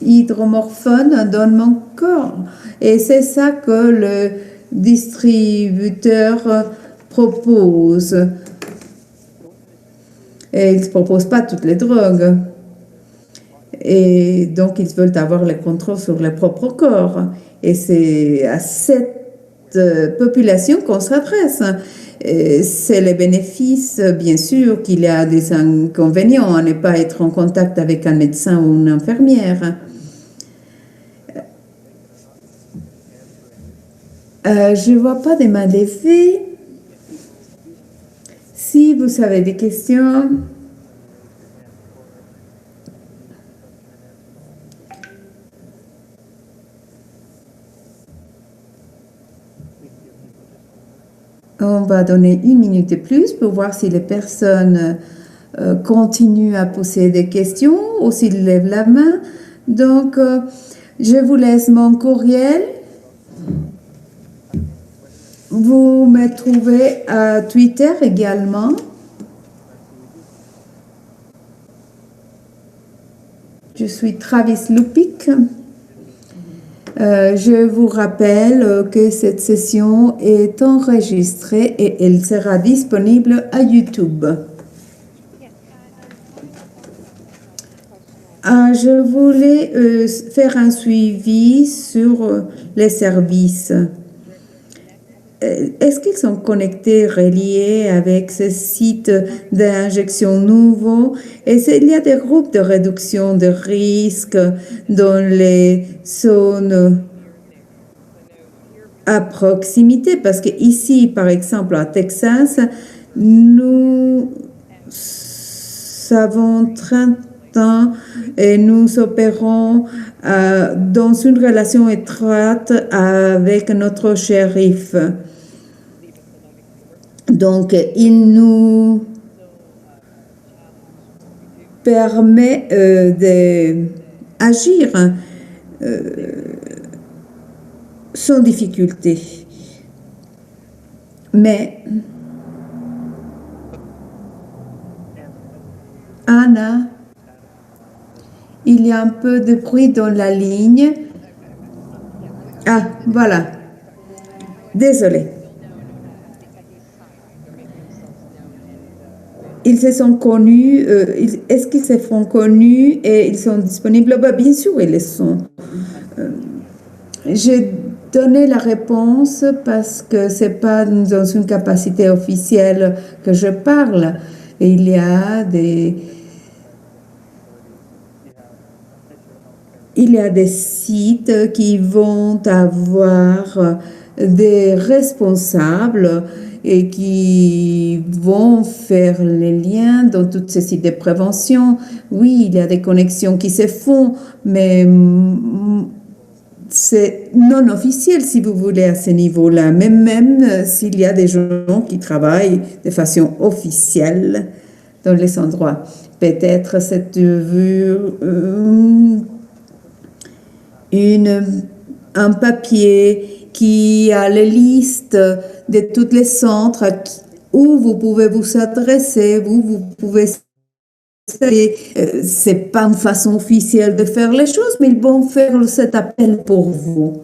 hydromorphone dans mon corps. Et c'est ça que le distributeur propose. Et ils ne proposent pas toutes les drogues. Et donc, ils veulent avoir le contrôle sur leur propre corps. Et c'est à cette population qu'on s'adresse. C'est les bénéfices, bien sûr, qu'il y a des inconvénients à ne pas être en contact avec un médecin ou une infirmière. Je ne vois pas de mains levées. Si vous avez des questions, on va donner 1 minute de plus pour voir si les personnes continuent à poser des questions ou s'ils lèvent la main. Donc, je vous laisse mon courriel. Vous me trouvez à Twitter également. Je suis Travis Lupik. Je vous rappelle que cette session est enregistrée et elle sera disponible à YouTube. Je voulais faire un suivi sur les services. Est-ce qu'ils sont connectés, reliés avec ces sites d'injection nouveaux? Est-ce qu'il y a des groupes de réduction de risque dans les zones à proximité? Parce que ici, par exemple, à Texas, nous avons 30 ans et nous opérons dans une relation étroite avec notre shérif. Donc, il nous permet d'agir sans difficulté. Mais, Anna, il y a un peu de bruit dans la ligne. Ah, voilà. Désolée. Ils se sont connus, est-ce qu'ils se font connus et ils sont disponibles? Bien sûr, ils le sont. J'ai donné la réponse parce que ce n'est pas dans une capacité officielle que je parle. Il y a des sites qui vont avoir des responsables et qui vont faire les liens dans tous ces sites de prévention. Oui, il y a des connexions qui se font, mais c'est non officiel, si vous voulez, à ce niveau-là. Mais même s'il y a des gens qui travaillent de façon officielle dans les endroits. Peut-être cette vue... un papier qui a les listes de tous les centres où vous pouvez vous adresser, vous pouvez... c'est pas une façon officielle de faire les choses, mais ils vont faire cet appel pour vous.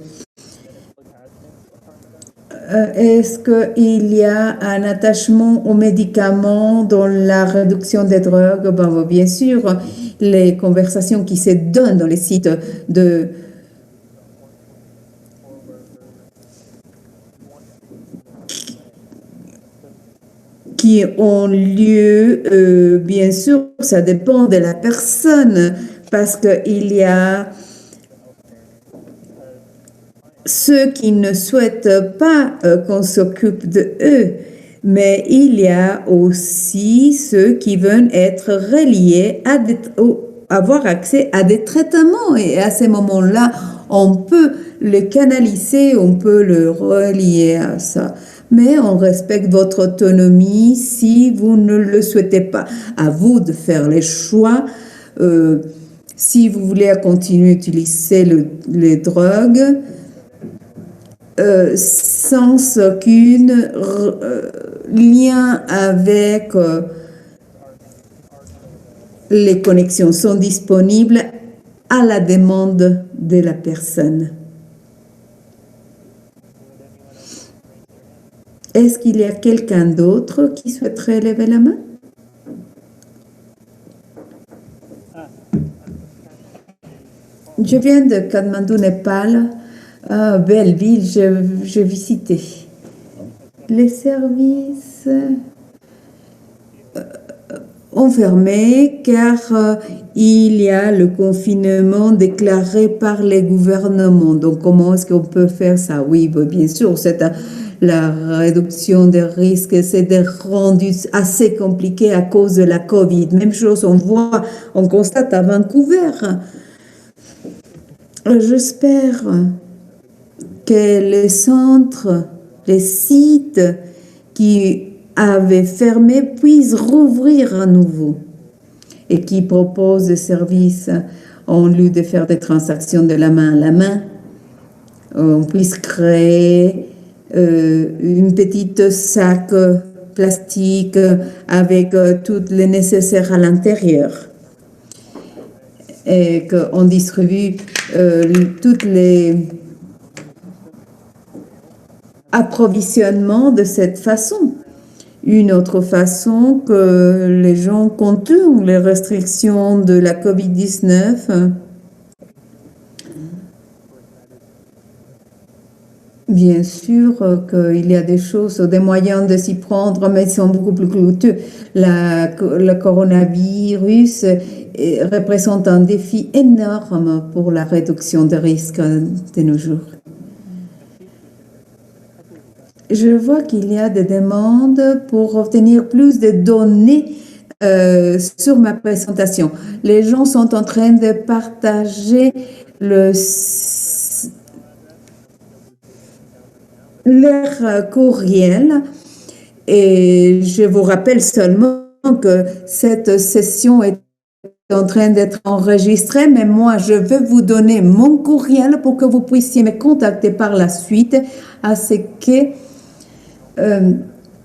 Est-ce qu'il y a un attachement aux médicaments dans la réduction des drogues? Bien sûr, les conversations qui se donnent dans les sites qui ont lieu, bien sûr, ça dépend de la personne, parce qu'il y a ceux qui ne souhaitent pas qu'on s'occupe de eux, mais il y a aussi ceux qui veulent être reliés avoir accès à des traitements, et à ces moments-là, on peut le canaliser, on peut le relier à ça. Mais on respecte votre autonomie si vous ne le souhaitez pas. À vous de faire les choix. Si vous voulez continuer à utiliser les drogues sans aucun lien avec les connexions, sont disponibles à la demande de la personne. Est-ce qu'il y a quelqu'un d'autre qui souhaiterait lever la main? Je viens de Katmandou, Népal. Belle ville, j'ai visité. Les services ont fermé car il y a le confinement déclaré par les gouvernements. Donc, comment est-ce qu'on peut faire ça? Oui, bien sûr, la réduction des risques, c'est rendu assez compliqué à cause de la COVID. Même chose, on constate à Vancouver. J'espère que les centres, les sites qui avaient fermé puissent rouvrir à nouveau et qui proposent des services au lieu de faire des transactions de la main à la main. On puisse créer une petite sac plastique avec tout le nécessaire à l'intérieur et qu'on distribue toutes les approvisionnements de cette façon. Une autre façon que les gens contournent les restrictions de la COVID-19, bien sûr qu'il y a des choses, des moyens de s'y prendre, mais ils sont beaucoup plus coûteux. Le coronavirus représente un défi énorme pour la réduction des risques de nos jours. Je vois qu'il y a des demandes pour obtenir plus de données sur ma présentation. Les gens sont en train de partager leur courriel et je vous rappelle seulement que cette session est en train d'être enregistrée, mais moi, je veux vous donner mon courriel pour que vous puissiez me contacter par la suite à ce que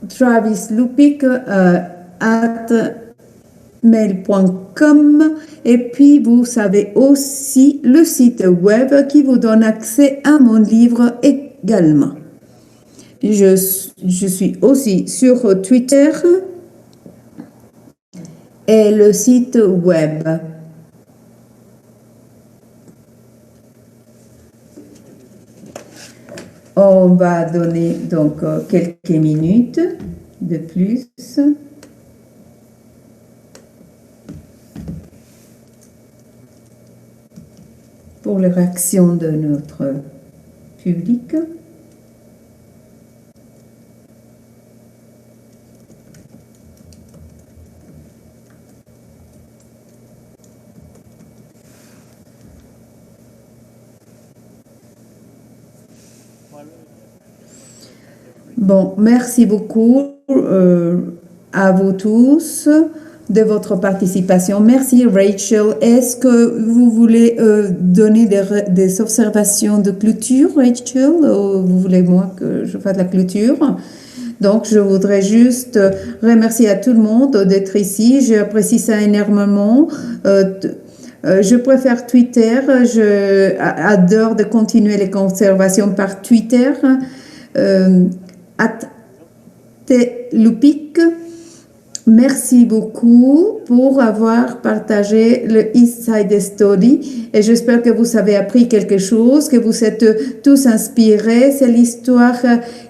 travislupik@mail.com et puis vous savez aussi le site web qui vous donne accès à mon livre également. Je suis aussi sur Twitter et le site web. On va donner donc quelques minutes de plus. Pour les réactions de notre public. Bon, merci beaucoup à vous tous de votre participation. Merci Rachel. Est-ce que vous voulez donner des observations de clôture, Rachel, ou vous voulez moi que je fasse la clôture? Donc, je voudrais juste remercier à tout le monde d'être ici. J'apprécie ça énormément. Je préfère Twitter. Je adore de continuer les conversations par Twitter. @telupik. Merci beaucoup pour avoir partagé le East Side Story et j'espère que vous avez appris quelque chose, que vous êtes tous inspirés. C'est l'histoire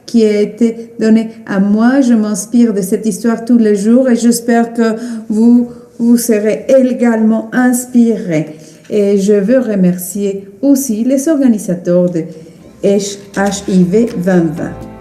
qui a été donnée à moi. Je m'inspire de cette histoire tous les jours et j'espère que vous serez également inspirés. Et je veux remercier aussi les organisateurs de HIV 2020.